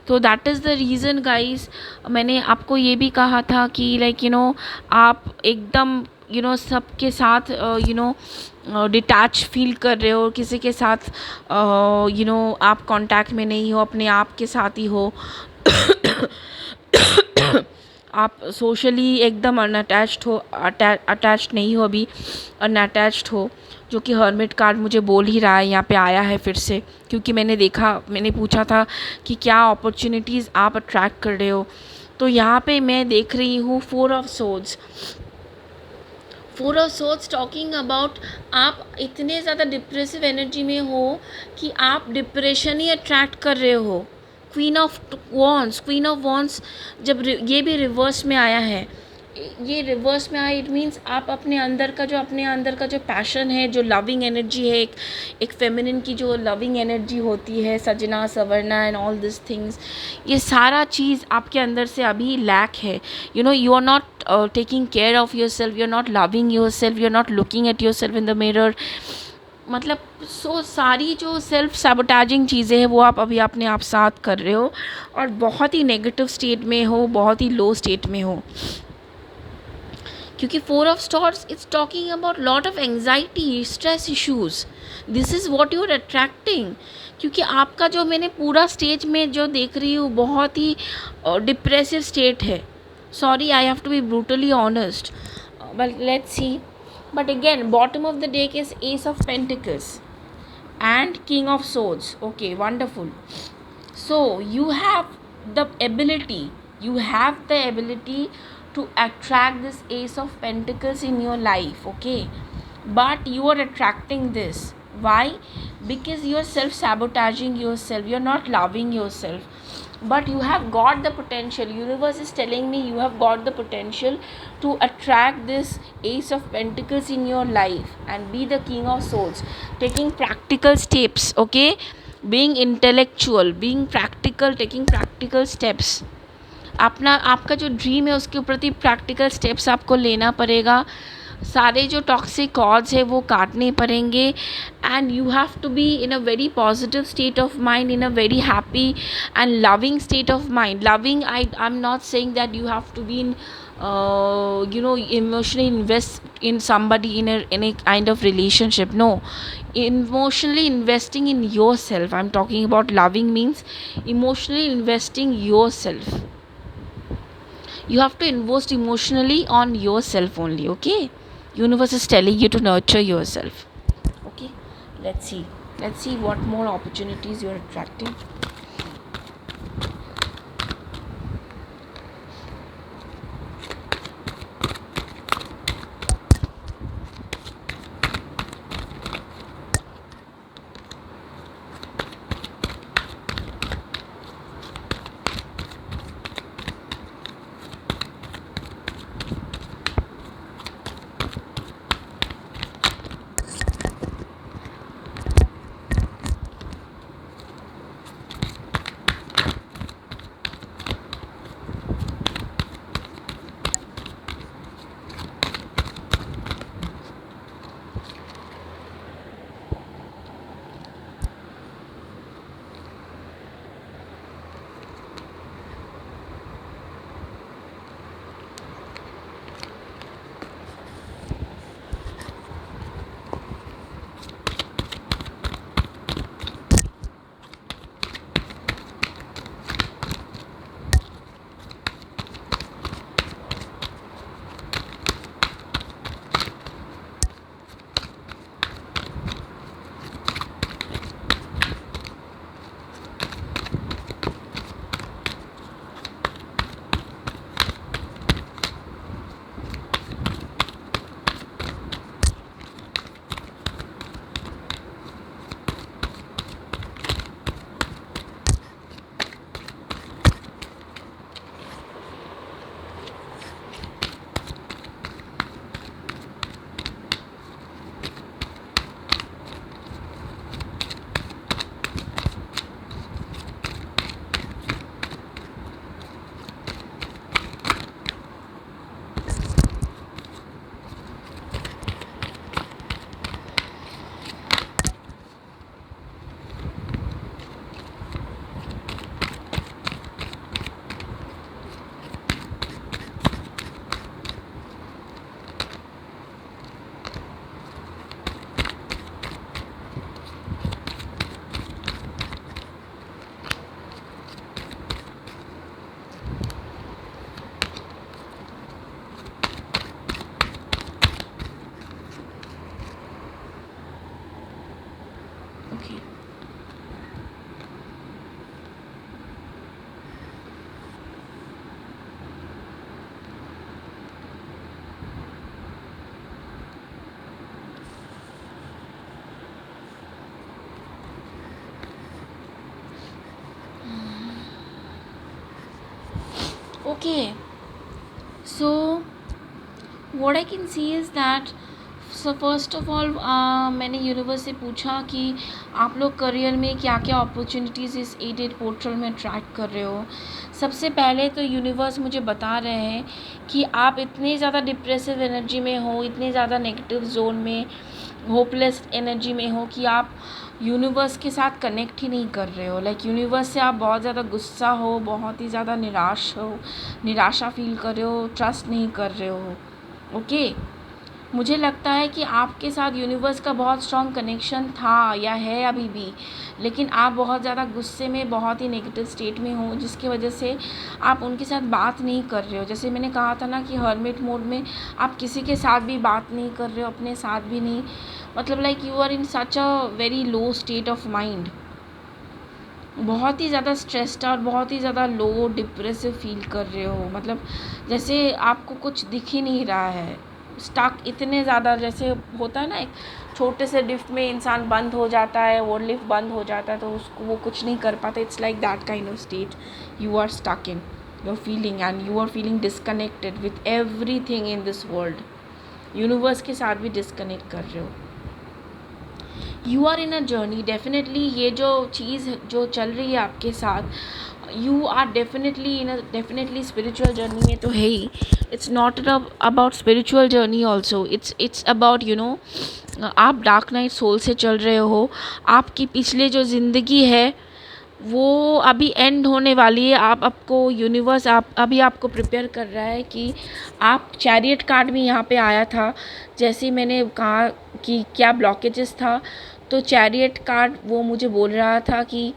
तो that is the reason guys. मैंने आपको ये भी कहा था कि लाइक आप एकदम सबके साथ डिटैच फील कर रहे हो, किसी के साथ आप कांटेक्ट में नहीं हो, अपने आप के साथ ही हो। आप सोशली एकदम अनअटैच्ड हो, अटैच्ड नहीं हो अभी, अनअटैच्ड हो, जो कि हर्मिट कार्ड मुझे बोल ही रहा है, यहाँ पे आया है फिर से। क्योंकि मैंने पूछा था कि क्या अपॉर्चुनिटीज़ आप अट्रैक्ट कर रहे हो, तो यहाँ पे मैं देख रही हूँ four of swords. Four of swords talking about आप इतने ज़्यादा डिप्रेसिव एनर्जी में हो कि आप डिप्रेशन ही अट्रैक्ट कर रहे हो। क्वीन ऑफ वॉन्स जब ये भी रिवर्स में आया है, ये रिवर्स में आया, इट मीन्स आप अपने अंदर का जो पैशन है, जो लविंग एनर्जी है, एक फेमिनिन की जो लविंग एनर्जी होती है, सजना सवरना एंड ऑल दिस थिंग्स, ये सारा चीज़ आपके अंदर से अभी लैक है। You are not taking care of yourself, you're not loving yourself, you're not looking at yourself in the mirror। मतलब सारी जो सेल्फ सैबोटाजिंग चीज़ें हैं वो आप अभी अपने आप साथ कर रहे हो, और बहुत ही नेगेटिव स्टेट में हो, बहुत ही लो स्टेट में हो। क्योंकि four of stars it's talking about lot of anxiety, stress issues, this is what you are attracting. क्योंकि आपका जो मैंने पूरा स्टेज में जो देख रही हूँ बहुत ही डिप्रेसिव स्टेट है। Sorry, I have to be brutally honest, but let's see. But again, bottom of the deck is Ace of Pentacles and King of Swords. Okay, wonderful. So you have the ability to attract this Ace of Pentacles in your life. Okay, but you are attracting this. Why? Because you are self-sabotaging yourself, you're not loving yourself, but you have got the potential. Universe is telling me you have got the potential to attract this Ace of Pentacles in your life and be the King of Swords, taking practical steps. Okay, being intellectual, being practical, taking practical steps। आपका जो dream है उसके प्रति practical steps आपको लेना पड़ेगा। सारे जो टॉक्सिक कॉर्ड्स है वो काटने पड़ेंगे, and you have to be in a very positive state of mind, in a very happy and loving state of mind. Loving, I am not saying that you have to be in emotionally invest in somebody in a kind of relationship. No, emotionally investing in yourself, I'm talking about. Loving means emotionally investing yourself. You have to invest emotionally on yourself only. Okay, universe is telling you to nurture yourself. Okay, let's see what more opportunities you're attracting. Okay. Okay, so what I can see is that so first of all मैंने universe से पूछा कि आप लोग career में क्या क्या opportunities इस 8-8 पोर्टल में ट्रैक कर रहे हो। सबसे पहले तो यूनिवर्स मुझे बता रहे हैं कि आप इतने ज़्यादा डिप्रेसिव एनर्जी में हो, इतने ज़्यादा नेगेटिव जोन में, होपलेस एनर्जी में हो कि आप यूनिवर्स के साथ कनेक्ट ही नहीं कर रहे हो। लाइक यूनिवर्स से आप बहुत ज़्यादा गुस्सा हो, बहुत ही ज़्यादा निराशा फील कर रहे हो, ट्रस्ट नहीं कर रहे हो। ओके, मुझे लगता है कि आपके साथ यूनिवर्स का बहुत स्ट्रॉन्ग कनेक्शन था या है अभी भी, लेकिन आप बहुत ज़्यादा गुस्से में, बहुत ही नेगेटिव स्टेट में हो, जिसकी वजह से आप उनके साथ बात नहीं कर रहे हो। जैसे मैंने कहा था ना कि हर्मिट मोड में आप किसी के साथ भी बात नहीं कर रहे हो, अपने साथ भी नहीं, मतलब like you are in such a very low state of mind, बहुत ही ज़्यादा स्ट्रेस्ड और बहुत ही ज़्यादा लो डिप्रेसिव फील कर रहे हो। मतलब जैसे आपको कुछ दिख ही नहीं रहा है, स्टक इतने ज़्यादा, जैसे होता है ना एक छोटे से लिफ्ट में इंसान बंद हो जाता है, वो लिफ्ट बंद हो जाता है तो उसको वो कुछ नहीं कर पाता। It's like that kind of state you are stuck in, you are feeling, and you are feeling disconnected with everything in this world. Universe के साथ भी डिस्कनेक्ट कर रहे हो। You are in a journey, definitely ये जो चीज़ जो चल रही है आपके साथ, you are definitely in a definitely spiritual journey में तो है ही। It's not about spiritual journey also, it's about आप डार्क नाइट सोल से चल रहे हो। आपकी पिछले जो ज़िंदगी है वो अभी एंड होने वाली है। आपको यूनिवर्स अभी आपको प्रिपेयर कर रहा है कि आप चैरियट कार्ड भी यहाँ पे आया था, जैसे मैंने कहा कि क्या ब्लॉकेजेस था, तो चैरियट कार्ड वो मुझे बोल रहा था कि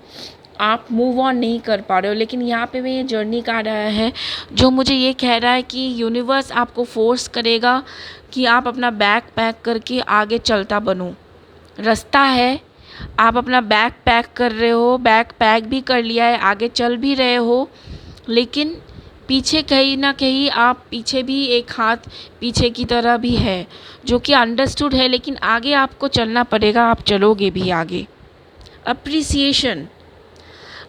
आप मूव ऑन नहीं कर पा रहे हो। लेकिन यहाँ पे ये जर्नी कार्ड आया है जो मुझे ये कह रहा है कि यूनिवर्स आपको फोर्स करेगा कि आप अपना बैग पैक करके आगे चलता बनो। रास्ता है, आप अपना बैग पैक कर रहे हो, बैग पैक भी कर लिया है, आगे चल भी रहे हो, लेकिन पीछे कहीं ना कहीं आप पीछे भी एक हाथ पीछे की तरह भी है जो कि अंडरस्टूड है, लेकिन आगे आपको चलना पड़ेगा, आप चलोगे भी आगे।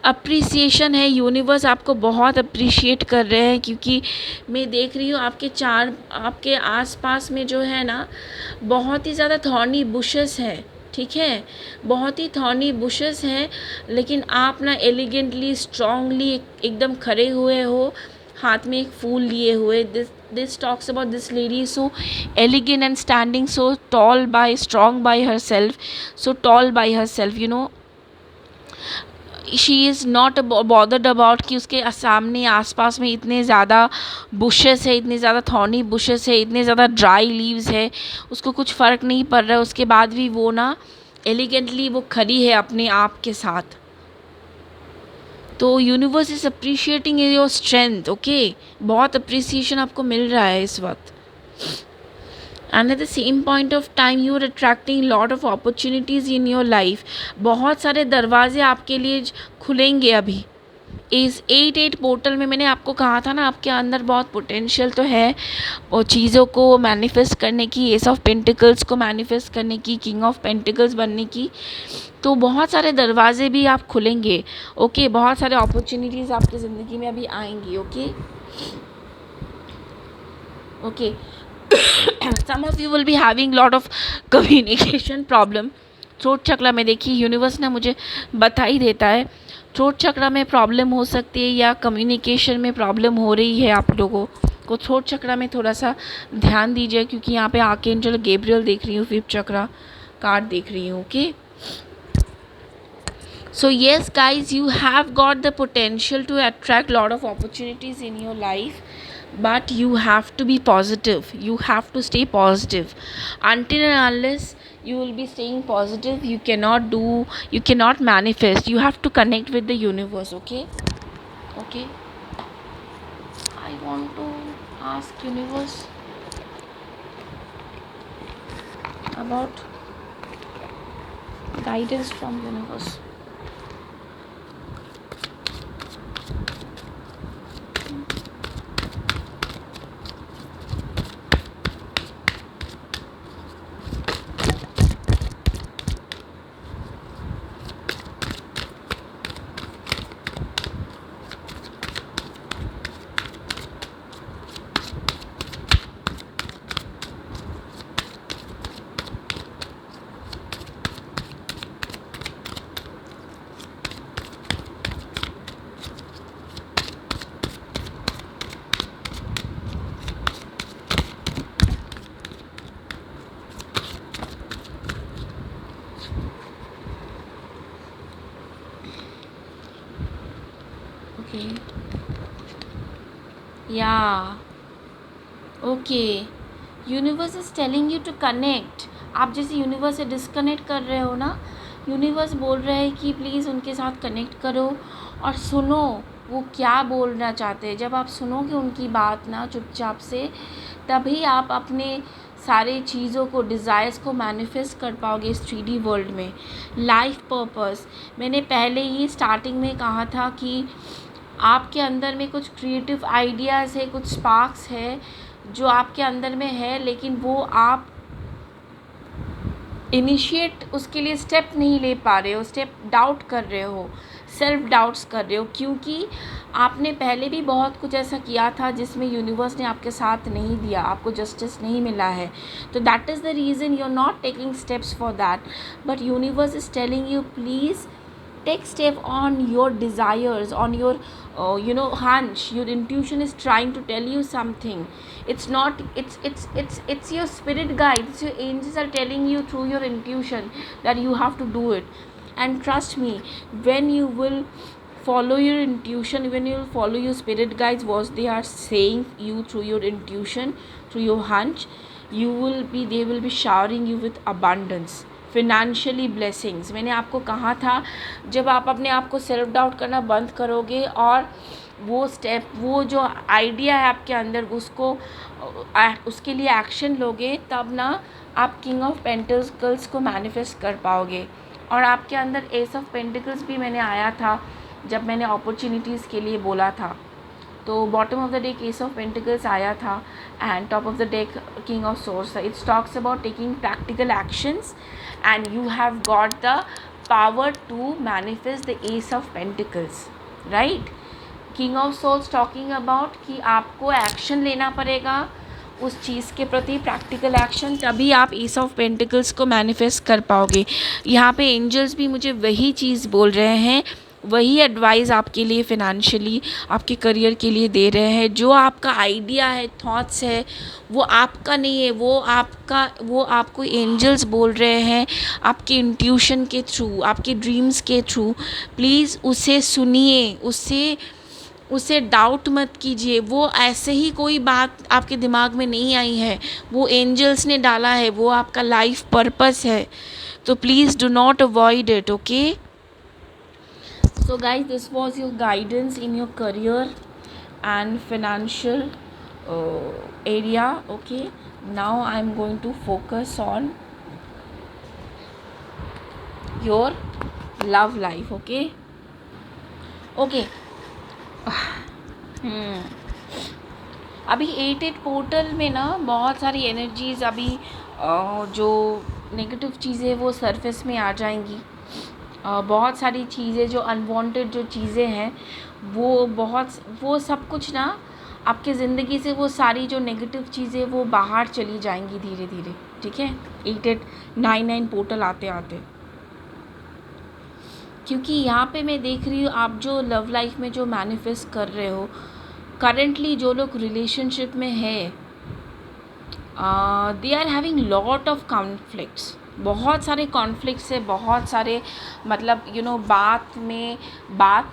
अप्रिसिएशन है, यूनिवर्स आपको बहुत अप्रिशिएट कर रहे हैं, क्योंकि मैं देख रही हूँ आपके आसपास में जो है ना बहुत ही ज़्यादा थॉर्नी बुशेस है, ठीक है, बहुत ही थॉर्नी बुशेस हैं, लेकिन आप ना एलिगेंटली स्ट्रांगली एकदम खड़े हुए हो, हाथ में एक फूल लिए हुए। This talks about this lady so elegant and standing so tall by strong by herself, so tall by herself, she is not bothered about कि उसके सामने आसपास में इतने ज़्यादा बुशेस है, इतने ज़्यादा थॉर्नी बुशेस है, इतने ज़्यादा ड्राई लीव्स है, उसको कुछ फ़र्क नहीं पड़ रहा है। उसके बाद भी वो ना एलिगेंटली वो खड़ी है अपने आप के साथ। तो universe is appreciating your strength. Okay, बहुत अप्रिसिएशन आपको मिल रहा है इस वक्त। And at the same point of time you are attracting lot of opportunities in your life. बहुत सारे दरवाजे आपके लिए खुलेंगे अभी इस 8-8 पोर्टल में। मैंने आपको कहा था ना आपके अंदर बहुत पोटेंशियल तो है और चीज़ों को मैनिफेस्ट करने की, एस ऑफ पेंटिकल्स को मैनिफेस्ट करने की, किंग ऑफ पेंटिकल्स बनने की। तो बहुत सारे दरवाजे भी आप खुलेंगे। ओके, बहुत सारे अपॉर्चुनिटीज़ आपकी ज़िंदगी में अभी आएंगी। Okay okay, some of you will be having lot of communication problem। Throat चक्र में देखिए यूनिवर्स ने मुझे बता ही देता है, थ्रोट चक्र में प्रॉब्लम हो सकती है या कम्युनिकेशन में प्रॉब्लम हो रही है आप लोगों को। थ्रोट चक्र में थोड़ा सा ध्यान दीजिए, क्योंकि यहाँ पे आर्कएंजल गैब्रियल देख रही हूँ, 5th चक्र कार्ड देख रही हूँ। Okay, so yes guys, you have got the potential to attract lot of opportunities in your life, but you have to be positive, you have to stay positive. Until and unless you will be staying positive, you cannot manifest. You have to connect with the universe. Okay, I want to ask universe about guidance from universe. Okay. Yeah. Okay. Universe is telling you to connect. आप जैसे universe से disconnect कर रहे हो ना, universe बोल रहा है कि प्लीज़ उनके साथ कनेक्ट करो और सुनो वो क्या बोलना चाहते हैं. जब आप सुनोगे उनकी बात ना चुपचाप से, तभी आप अपने सारे चीज़ों को, डिज़ायर्स को मैनिफेस्ट कर पाओगे इस 3D वर्ल्ड में. लाइफ पर्पस, मैंने पहले ही स्टार्टिंग में कहा था कि आपके अंदर में कुछ क्रिएटिव आइडियाज़ है, कुछ स्पार्क्स है जो आपके अंदर में है, लेकिन वो आप इनिशिएट उसके लिए स्टेप नहीं ले पा रहे हो, स्टेप डाउट कर रहे हो, सेल्फ डाउट्स कर रहे हो, क्योंकि आपने पहले भी बहुत कुछ ऐसा किया था जिसमें यूनिवर्स ने आपके साथ नहीं दिया, आपको जस्टिस नहीं मिला है. तो that is the reason you are not taking steps for that. But universe is telling you please take step on your desires, on your hunch. Your intuition is trying to tell you something. It's not, it's your spirit guides, your angels are telling you through your intuition that you have to do it. And trust me, when you will follow your intuition, when you will follow your spirit guides, what they are saying you through your intuition, through your hunch, they will be showering you with abundance, financially blessings. मैंने आपको कहा था, जब आप अपने आप को self doubt करना बंद करोगे और वो स्टेप, वो जो आइडिया है आपके अंदर, उसके लिए एक्शन लोगे, तब ना आप किंग ऑफ पेंटिकल्स को मैनिफेस्ट कर पाओगे. और आपके अंदर एस ऑफ पेंटिकल्स भी मैंने आया था जब मैंने अपॉर्चुनिटीज़ के लिए बोला था. तो bottom of the deck S of pentacles आया था and top of the deck king of source. It's talks about taking practical actions and you have got the power to manifest the ace of pentacles, right? king of swords talking about कि आपको action लेना पड़ेगा उस चीज़ के प्रति, practical action, तभी आप S of pentacles को मैनिफेस्ट कर पाओगे. यहाँ पे एंजल्स भी मुझे वही चीज़ बोल रहे हैं, वही एडवाइस आपके लिए फिनेंशियली, आपके करियर के लिए दे रहे हैं. जो आपका आइडिया है, थॉट्स है, वो आपका नहीं है, वो आपको एंजल्स बोल रहे हैं आपके इंट्यूशन के थ्रू, आपके ड्रीम्स के थ्रू. प्लीज़ उसे सुनिए, उसे डाउट मत कीजिए. वो ऐसे ही कोई बात आपके दिमाग में नहीं आई है, वो एंजल्स ने डाला है, वो आपका लाइफ पर्पस है. तो please do not avoid it. Okay, so guys, this was your guidance in your career and financial area. Okay, now I'm going to focus on your love life. Okay. अभी 8-8 portal में ना बहुत सारी energies, अभी जो negative चीज़ें वो surface में आ जाएंगी. बहुत सारी चीज़ें जो अनवांटेड जो चीज़ें हैं, वो सब कुछ ना आपके ज़िंदगी से, वो सारी जो नेगेटिव चीज़ें वो बाहर चली जाएंगी धीरे धीरे. ठीक है, 8-8-9-9 पोर्टल आते आते, क्योंकि यहाँ पे मैं देख रही हूँ आप जो लव लाइफ में जो मैनिफेस्ट कर रहे हो, करेंटली जो लोग रिलेशनशिप में है, they are having lot of conflicts. बहुत सारे कॉन्फ्लिक्ट्स है, बहुत सारे, मतलब बात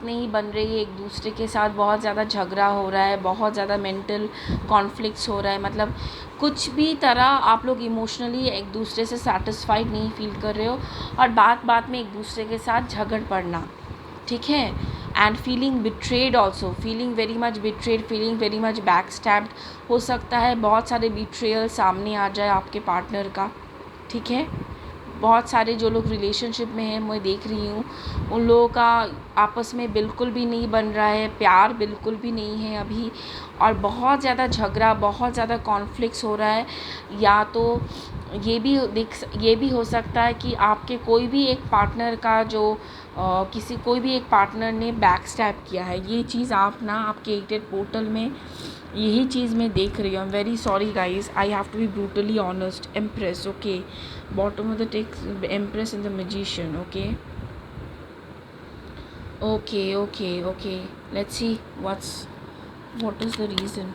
नहीं बन रही है एक दूसरे के साथ, बहुत ज़्यादा झगड़ा हो रहा है, बहुत ज़्यादा मेंटल कॉन्फ्लिक्ट्स हो रहा है. मतलब कुछ भी तरह आप लोग इमोशनली एक दूसरे से सेटिस्फाइड नहीं फील कर रहे हो, और बात में एक दूसरे के साथ झगड़ पड़ना. ठीक है, and feeling betrayed also, feeling very much betrayed, feeling very much backstabbed. हो सकता है बहुत सारे बिट्रेयल सामने आ जाए आपके पार्टनर का. ठीक है, बहुत सारे जो लोग रिलेशनशिप में हैं मैं देख रही हूँ, उन लोगों का आपस में बिल्कुल भी नहीं बन रहा है, प्यार बिल्कुल भी नहीं है अभी, और बहुत ज़्यादा झगड़ा, बहुत ज़्यादा कॉन्फ्लिक्ट्स हो रहा है। या तो ये भी हो सकता है कि आपके कोई भी एक पार्टनर का जो कोई भी एक पार्टनर ने बैक स्टैब किया है। ये चीज़ आप ना आपके 88 पोर्टल में यही चीज़ मैं देख रही हूँ। I am very sorry guys, I have to be brutally honest. Empress, okay, bottom of the text empress in the magician, okay okay okay okay, let's see what is the reason.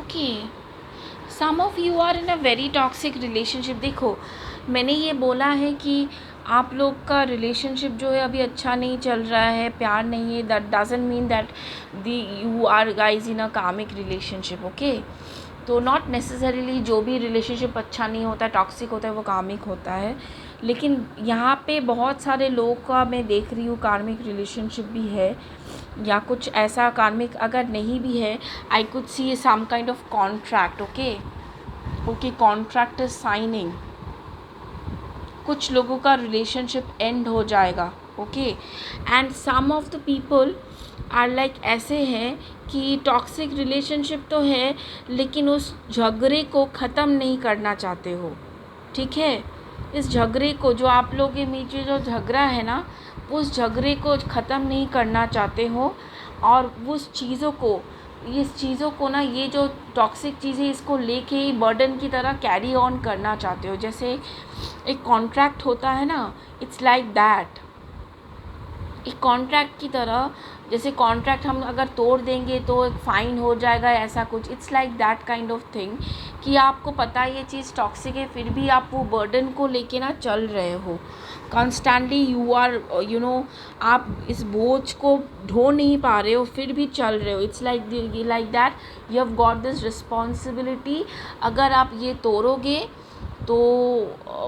Okay, some of you are in a very toxic relationship. देखो, मैंने ये बोला है कि आप लोग का relationship जो है अभी अच्छा नहीं चल रहा है, प्यार नहीं है। That doesn't mean that you are guys in a karmic relationship, okay. तो नॉट नेसेसरीली जो भी रिलेशनशिप अच्छा नहीं होता, टॉक्सिक होता है, वो कामिक होता है। लेकिन यहाँ पे बहुत सारे लोगों का मैं देख रही हूँ कार्मिक रिलेशनशिप भी है, या कुछ ऐसा कार्मिक अगर नहीं भी है, I could see some kind of contract, okay okay, contract is signing. कुछ लोगों का रिलेशनशिप एंड हो जाएगा, ओके। And some of the people are like ऐसे हैं कि टॉक्सिक रिलेशनशिप तो है, लेकिन उस झगड़े को ख़त्म नहीं करना चाहते हो, ठीक है। इस झगड़े को, जो आप लोगों के बीच जो झगड़ा है ना, उस झगड़े को ख़त्म नहीं करना चाहते हो, और उस चीज़ों को, इस चीज़ों को ना, ये जो टॉक्सिक चीज़ें, इसको लेके ही बर्डन की तरह कैरी ऑन करना चाहते हो। जैसे एक कॉन्ट्रैक्ट होता है ना, इट्स लाइक दैट। एक कॉन्ट्रैक्ट की तरह, जैसे कॉन्ट्रैक्ट हम अगर तोड़ देंगे तो एक फ़ाइन हो जाएगा, ऐसा कुछ। It's like that kind of thing, कि आपको पता है ये चीज़ टॉक्सिक है, फिर भी आप वो बर्डन को लेके ना चल रहे हो कॉन्स्टेंटली। यू आर आप इस बोझ को ढो नहीं पा रहे हो, फिर भी चल रहे हो। It's like that you have got this responsibility. अगर आप ये तोड़ोगे तो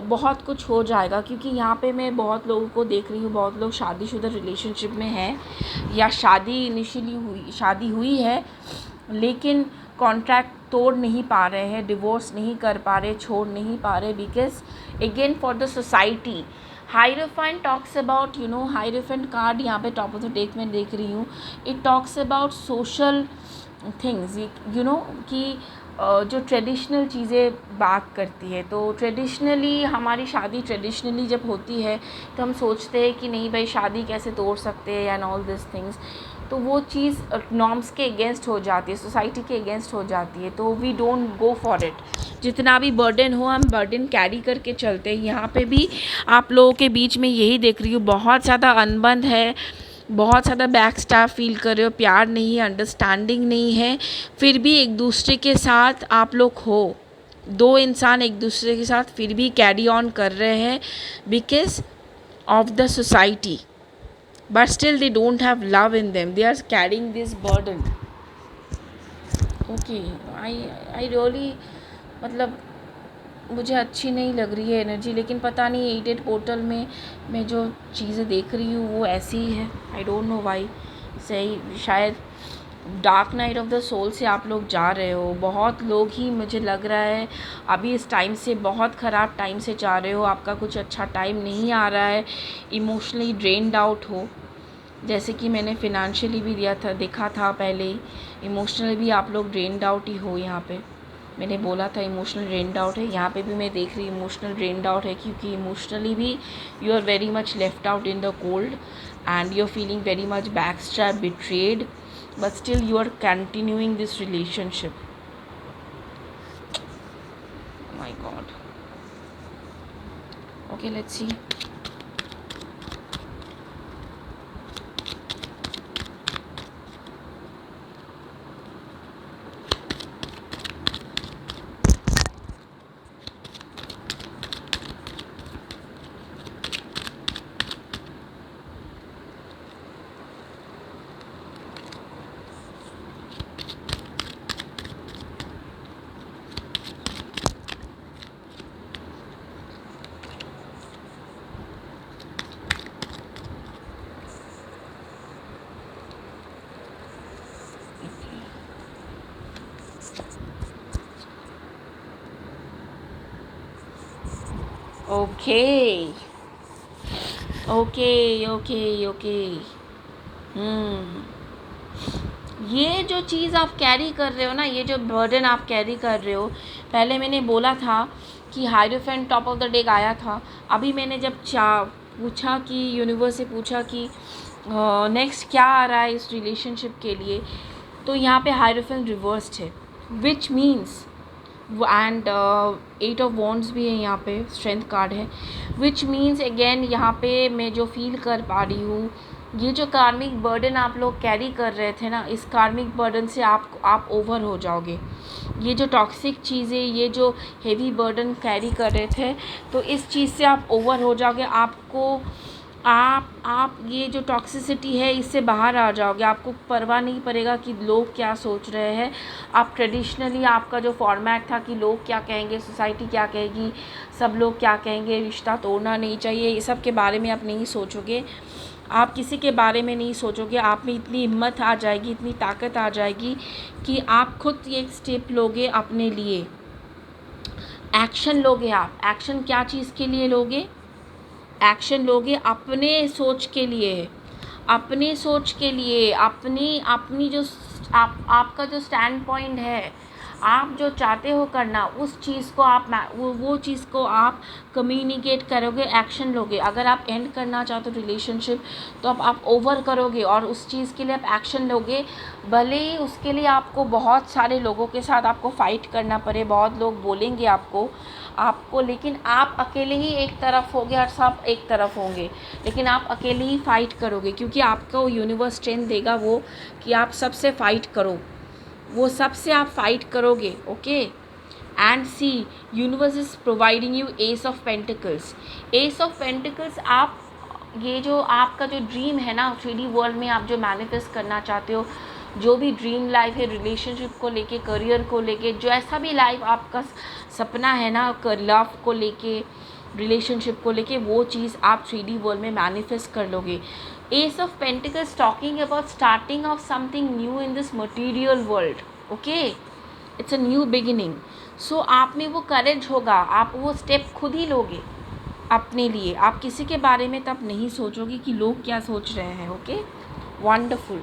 बहुत कुछ हो जाएगा, क्योंकि यहाँ पे मैं बहुत लोगों को देख रही हूँ, बहुत लोग शादीशुदा रिलेशनशिप में हैं, या शादी हुई है, लेकिन कॉन्ट्रैक्ट तोड़ नहीं पा रहे हैं, डिवोर्स नहीं कर पा रहे, छोड़ नहीं पा रहे, because again for the society. Hierophant talks about, hierophant card यहाँ पे टॉप ऑफ द डेक में देख रही हूँ। It talks about social things, कि जो ट्रेडिशनल चीज़ें बात करती है। तो ट्रेडिशनली हमारी शादी ट्रेडिशनली जब होती है तो हम सोचते हैं कि नहीं भाई, शादी कैसे तोड़ सकते हैं, एंड ऑल दिस थिंग्स। तो वो चीज़ नॉर्म्स के अगेंस्ट हो जाती है, सोसाइटी के अगेंस्ट हो जाती है, तो we don't go for it. जितना भी बर्डन हो, हम बर्डन कैरी करके चलते हैं। यहाँ पे भी आप लोगों के बीच में यही देख रही हूँ, बहुत ज़्यादा अनबन है, बहुत ज़्यादा बैक स्टैब फील कर रहे हो, प्यार नहीं है, अंडरस्टैंडिंग नहीं है, फिर भी एक दूसरे के साथ आप लोग हो, दो इंसान एक दूसरे के साथ फिर भी कैरी ऑन कर रहे हैं because of the society, but still they don't have love in them, they are carrying this burden, okay. I really, मतलब मुझे अच्छी नहीं लग रही है एनर्जी, लेकिन पता नहीं 88 पोर्टल में मैं जो चीज़ें देख रही हूँ वो ऐसी ही है। I don't know why. सही, शायद dark night of the soul से आप लोग जा रहे हो। बहुत लोग ही मुझे लग रहा है अभी इस टाइम से बहुत ख़राब टाइम से जा रहे हो। आपका कुछ अच्छा टाइम नहीं आ रहा है, इमोशनली ड्रेन्ड आउट हो, जैसे कि मैंने फिनेंशियली भी देखा था पहले ही। इमोशनली भी आप लोग ड्रेन्ड आउट ही हो यहाँ पे। मैंने बोला था इमोशनल ड्रेन्ड आउट है, यहाँ पे भी मैं देख रही इमोशनल ड्रेन्ड आउट है, क्योंकि इमोशनली भी you are very much left out in the cold and you are feeling very much backstab, betrayed, but still you are continuing this relationship. Oh my god. Okay, let's see. Okay. Okay, okay, okay. ये जो चीज़ आप carry कर रहे हो ना, ये जो burden आप कैरी कर रहे हो, पहले मैंने बोला था कि हाइरोफेंट टॉप ऑफ द डेक आया था। अभी मैंने जब पूछा कि यूनिवर्स से पूछा कि नेक्स्ट क्या आ रहा है इस रिलेशनशिप के लिए, तो यहाँ पे हाइरोफेंट रिवर्स्ड है, which means and 8 of wands भी है यहाँ पे, स्ट्रेंथ कार्ड है, विच मीन्स अगेन यहाँ पे मैं जो फील कर पा रही हूँ, ये जो कार्मिक बर्डन आप लोग कैरी कर रहे थे ना, इस कार्मिक बर्डन से आप ओवर हो जाओगे। ये जो टॉक्सिक चीज़ें, ये जो हेवी बर्डन कैरी कर रहे थे, तो इस चीज़ से आप ओवर हो जाओगे। आपको आप ये जो टॉक्सिसिटी है इससे बाहर आ जाओगे। आपको परवाह नहीं पड़ेगा कि लोग क्या सोच रहे हैं। आप ट्रेडिशनली आपका जो फॉर्मेट था कि लोग क्या कहेंगे, सोसाइटी क्या कहेगी, सब लोग क्या कहेंगे, रिश्ता तोड़ना नहीं चाहिए, ये सब के बारे में आप नहीं सोचोगे। आप किसी के बारे में नहीं सोचोगे। आप में इतनी हिम्मत आ जाएगी, इतनी ताकत आ जाएगी कि आप खुद एक स्टेप लोगे अपने लिए, एक्शन लोगे। आप एक्शन क्या चीज़ के लिए लोगे? एक्शन लोगे अपने सोच के लिए, अपने सोच के लिए, अपनी जो आपका जो स्टैंड पॉइंट है, आप जो चाहते हो करना, उस चीज़ को आप वो चीज़ को आप कम्युनिकेट करोगे, एक्शन लोगे। अगर आप एंड करना चाहते हो रिलेशनशिप, तो आप ओवर करोगे और उस चीज़ के लिए आप एक्शन लोगे। भले ही उसके लिए आपको बहुत सारे लोगों के साथ आपको फ़ाइट करना पड़े, बहुत लोग बोलेंगे आपको, लेकिन आप अकेले ही एक तरफ होगे और सब एक तरफ होंगे, लेकिन आप अकेले ही फ़ाइट करोगे, क्योंकि आपको यूनिवर्स स्ट्रेंथ देगा वो कि आप सबसे फ़ाइट करो, वो सबसे आप फाइट करोगे। Okay, and see universe is providing you ace of pentacles. Ace of pentacles, आप ये जो आपका जो ड्रीम है ना 3D वर्ल्ड में, आप जो मैनिफेस्ट करना चाहते हो, जो भी ड्रीम लाइफ है रिलेशनशिप को लेके, करियर को लेके, जो ऐसा भी लाइफ आपका सपना है ना, लव को लेके, रिलेशनशिप को लेके, वो चीज़ आप 3D वर्ल्ड में मैनिफेस्ट कर लोगे। Ace of Pentacles talking about starting of something new in this material world. Okay, it's a new beginning. So आप में वो करेज होगा, आप वो स्टेप खुद ही लोगे अपने लिए। आप किसी के बारे में तब नहीं सोचोगे कि लोग क्या सोच रहे हैं। Okay, wonderful.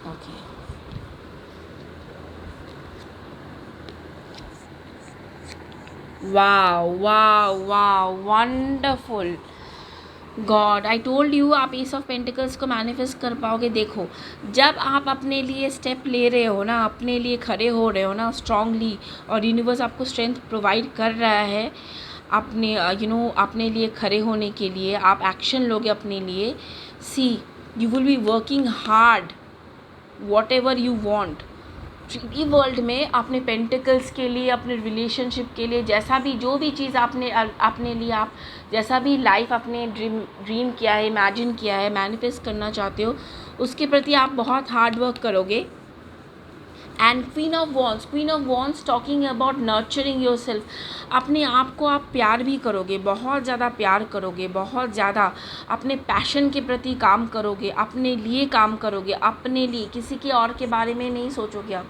Okay, wow wow wow, wonderful. God, I told you, आप एस ऑफ पेंटिकल्स को मैनिफेस्ट कर पाओगे। देखो, जब आप अपने लिए स्टेप ले रहे हो ना, अपने लिए खड़े हो रहे हो ना स्ट्रांगली, और यूनिवर्स आपको स्ट्रेंथ प्रोवाइड कर रहा है अपने अपने लिए खड़े होने के लिए, आप एक्शन लोगे अपने लिए। See, you will be working hard, whatever you want. 3D world में अपने पेंटिकल्स के लिए, अपने रिलेशनशिप के लिए, जैसा भी जो भी चीज़ आपने लिए, आप जैसा भी लाइफ आपने ड्रीम किया है, इमेजिन किया है, मैनिफेस्ट करना चाहते हो, उसके प्रति आप बहुत हार्ड वर्क करोगे। And queen of wands talking about nurturing your self. अपने आप को आप प्यार भी करोगे, बहुत ज़्यादा प्यार करोगे, बहुत ज़्यादा अपने पैशन के प्रति काम करोगे, अपने लिए काम करोगे, अपने लिए, किसी के और के बारे में नहीं सोचोगे। आप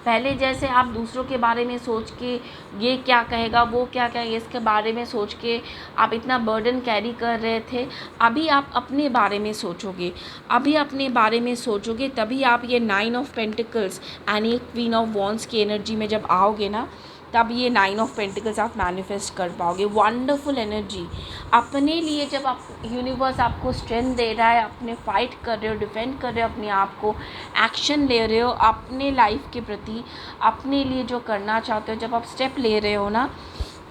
पहले जैसे आप दूसरों के बारे में सोच के, ये क्या कहेगा, वो क्या कहेगा, इसके बारे में सोच के आप इतना बर्डन कैरी कर रहे थे, अभी आप अपने बारे में सोचोगे, अभी अपने बारे में सोचोगे, तभी आप ये 9 ऑफ पेंटिकल्स एंड ये क्वीन ऑफ वॉन्ड्स की एनर्जी में जब आओगे ना, तब ये 9 ऑफ पेंटिकल्स आप मैनिफेस्ट कर पाओगे। वंडरफुल एनर्जी अपने लिए, जब आप यूनिवर्स आपको स्ट्रेंथ दे रहा है, अपने फाइट कर रहे हो, डिफेंड कर रहे हो अपने आप को, एक्शन ले रहे हो अपने लाइफ के प्रति, अपने लिए जो करना चाहते हो, जब आप स्टेप ले रहे हो ना,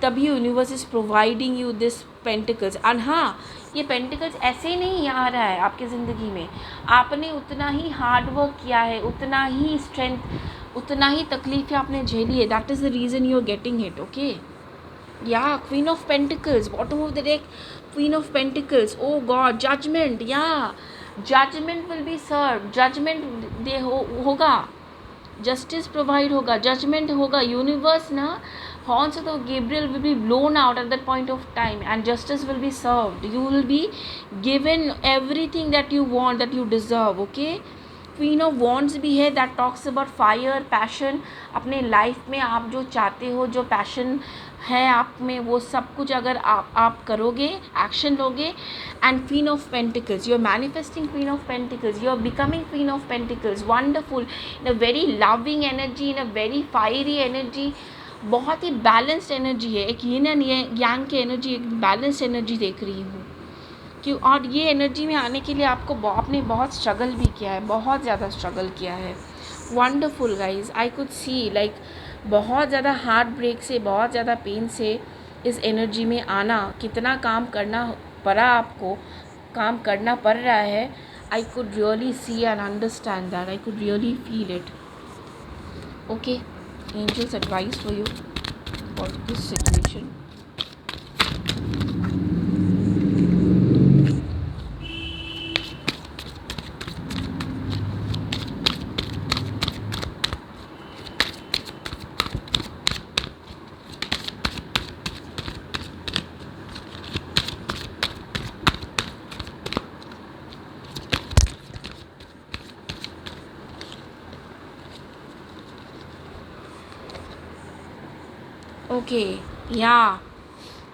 तभी universe is providing you this pentacles. And हाँ, ये पेंटिकल्स ऐसे ही नहीं आ रहा है आपकी ज़िंदगी में, आपने उतना ही हार्ड वर्क किया है, उतना ही स्ट्रेंथ, उतना ही तकलीफ़ें आपने झेली है, that is the reason you are getting it. Okay, yeah queen of pentacles, bottom of the deck, queen of pentacles, oh God, judgement, yeah judgement will be serve, judgement दे होगा, जस्टिस प्रोवाइड होगा, judgement होगा, universe ना, horns of the Gabriel will be blown out at that point of time and justice will be served. You will be given everything that you want, that you deserve. Okay, queen of wands भी है, that talks about fire, passion. अपने life में आप जो चाहते हो, जो passion है आप में, वो सब कुछ अगर आप करोगे, एक्शन लोगे। And queen of pentacles, you are manifesting queen of pentacles, you are becoming queen of pentacles. Wonderful, in a very loving energy, in a very fiery energy, बहुत ही बैलेंस्ड एनर्जी है, एक यिन एंड यांग की energy, एक balanced energy देख रही हूँ कि, और ये एनर्जी में आने के लिए आपने बहुत स्ट्रगल भी किया है, बहुत ज़्यादा स्ट्रगल किया है। Wonderful guys, I could C like बहुत ज़्यादा हार्ट ब्रेक से, बहुत ज़्यादा पेन से इस एनर्जी में आना, कितना काम करना पड़ा आपको, काम करना पड़ रहा है। I could really see and understand that, I could really feel it. Okay, angels advice for you for this situation. Okay, या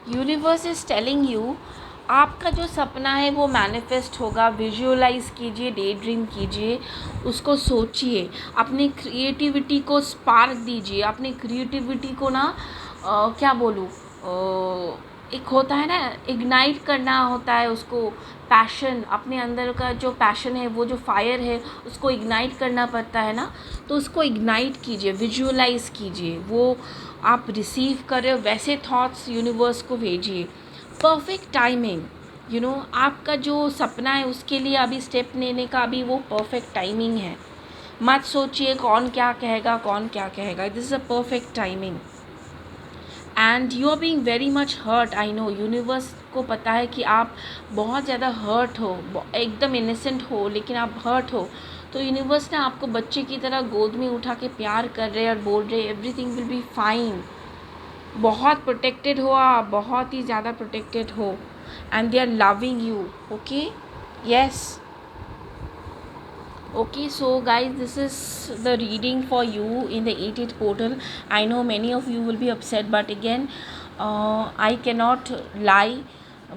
यूनिवर्स इज़ टेलिंग यू, आपका जो सपना है वो मैनिफेस्ट होगा। विजुअलाइज कीजिए, डे ड्रीम कीजिए, उसको सोचिए, अपनी क्रिएटिविटी को स्पार्क दीजिए, अपनी क्रिएटिविटी को ना क्या बोलूँ, एक होता है ना, इग्नाइट करना होता है उसको, पैशन, अपने अंदर का जो पैशन है, वो जो फायर है, उसको इग्नाइट करना पड़ता है ना, तो उसको इग्नाइट कीजिए, विजुअलाइज कीजिए, वो आप रिसीव कर रहे हो वैसे थॉट्स यूनिवर्स को भेजिए। परफेक्ट टाइमिंग, यू नो, आपका जो सपना है उसके लिए अभी स्टेप लेने का अभी वो परफेक्ट टाइमिंग है। मत सोचिए कौन क्या कहेगा, कौन क्या कहेगा, this is a perfect timing. And you are being very much hurt, I know, universe को पता है कि आप बहुत ज़्यादा हर्ट हो, एकदम इनोसेंट हो, लेकिन आप हर्ट हो, तो यूनिवर्स ने आपको बच्चे की तरह गोद में उठा के प्यार कर रहे हैं और बोल रहे एवरीथिंग विल बी फाइन। बहुत प्रोटेक्टेड हो आप, बहुत ही ज़्यादा प्रोटेक्टेड हो, and they are loving you. Okay, yes, okay, so guys, this is the reading for you in the 88 portal. I know many of you will be upset, but again I cannot lie.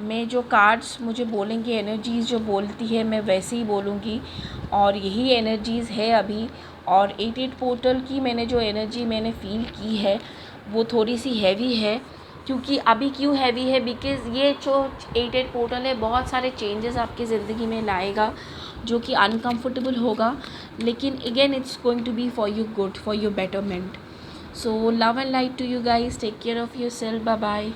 मैं जो cards मुझे बोलेंगे, energies जो बोलती है, मैं वैसे ही बोलूँगी, और यही एनर्जीज़ है अभी। और 88 पोर्टल की मैंने जो एनर्जी मैंने फ़ील की है वो थोड़ी सी हैवी है, क्योंकि अभी क्यों हैवी है, बिकॉज़ ये जो 88 पोर्टल है बहुत सारे चेंजेस आपकी ज़िंदगी में लाएगा, जो कि अनकम्फर्टेबल होगा, लेकिन again it's going to be for you good, for your betterment. So love and light to you guys, take care of yourself, bye bye.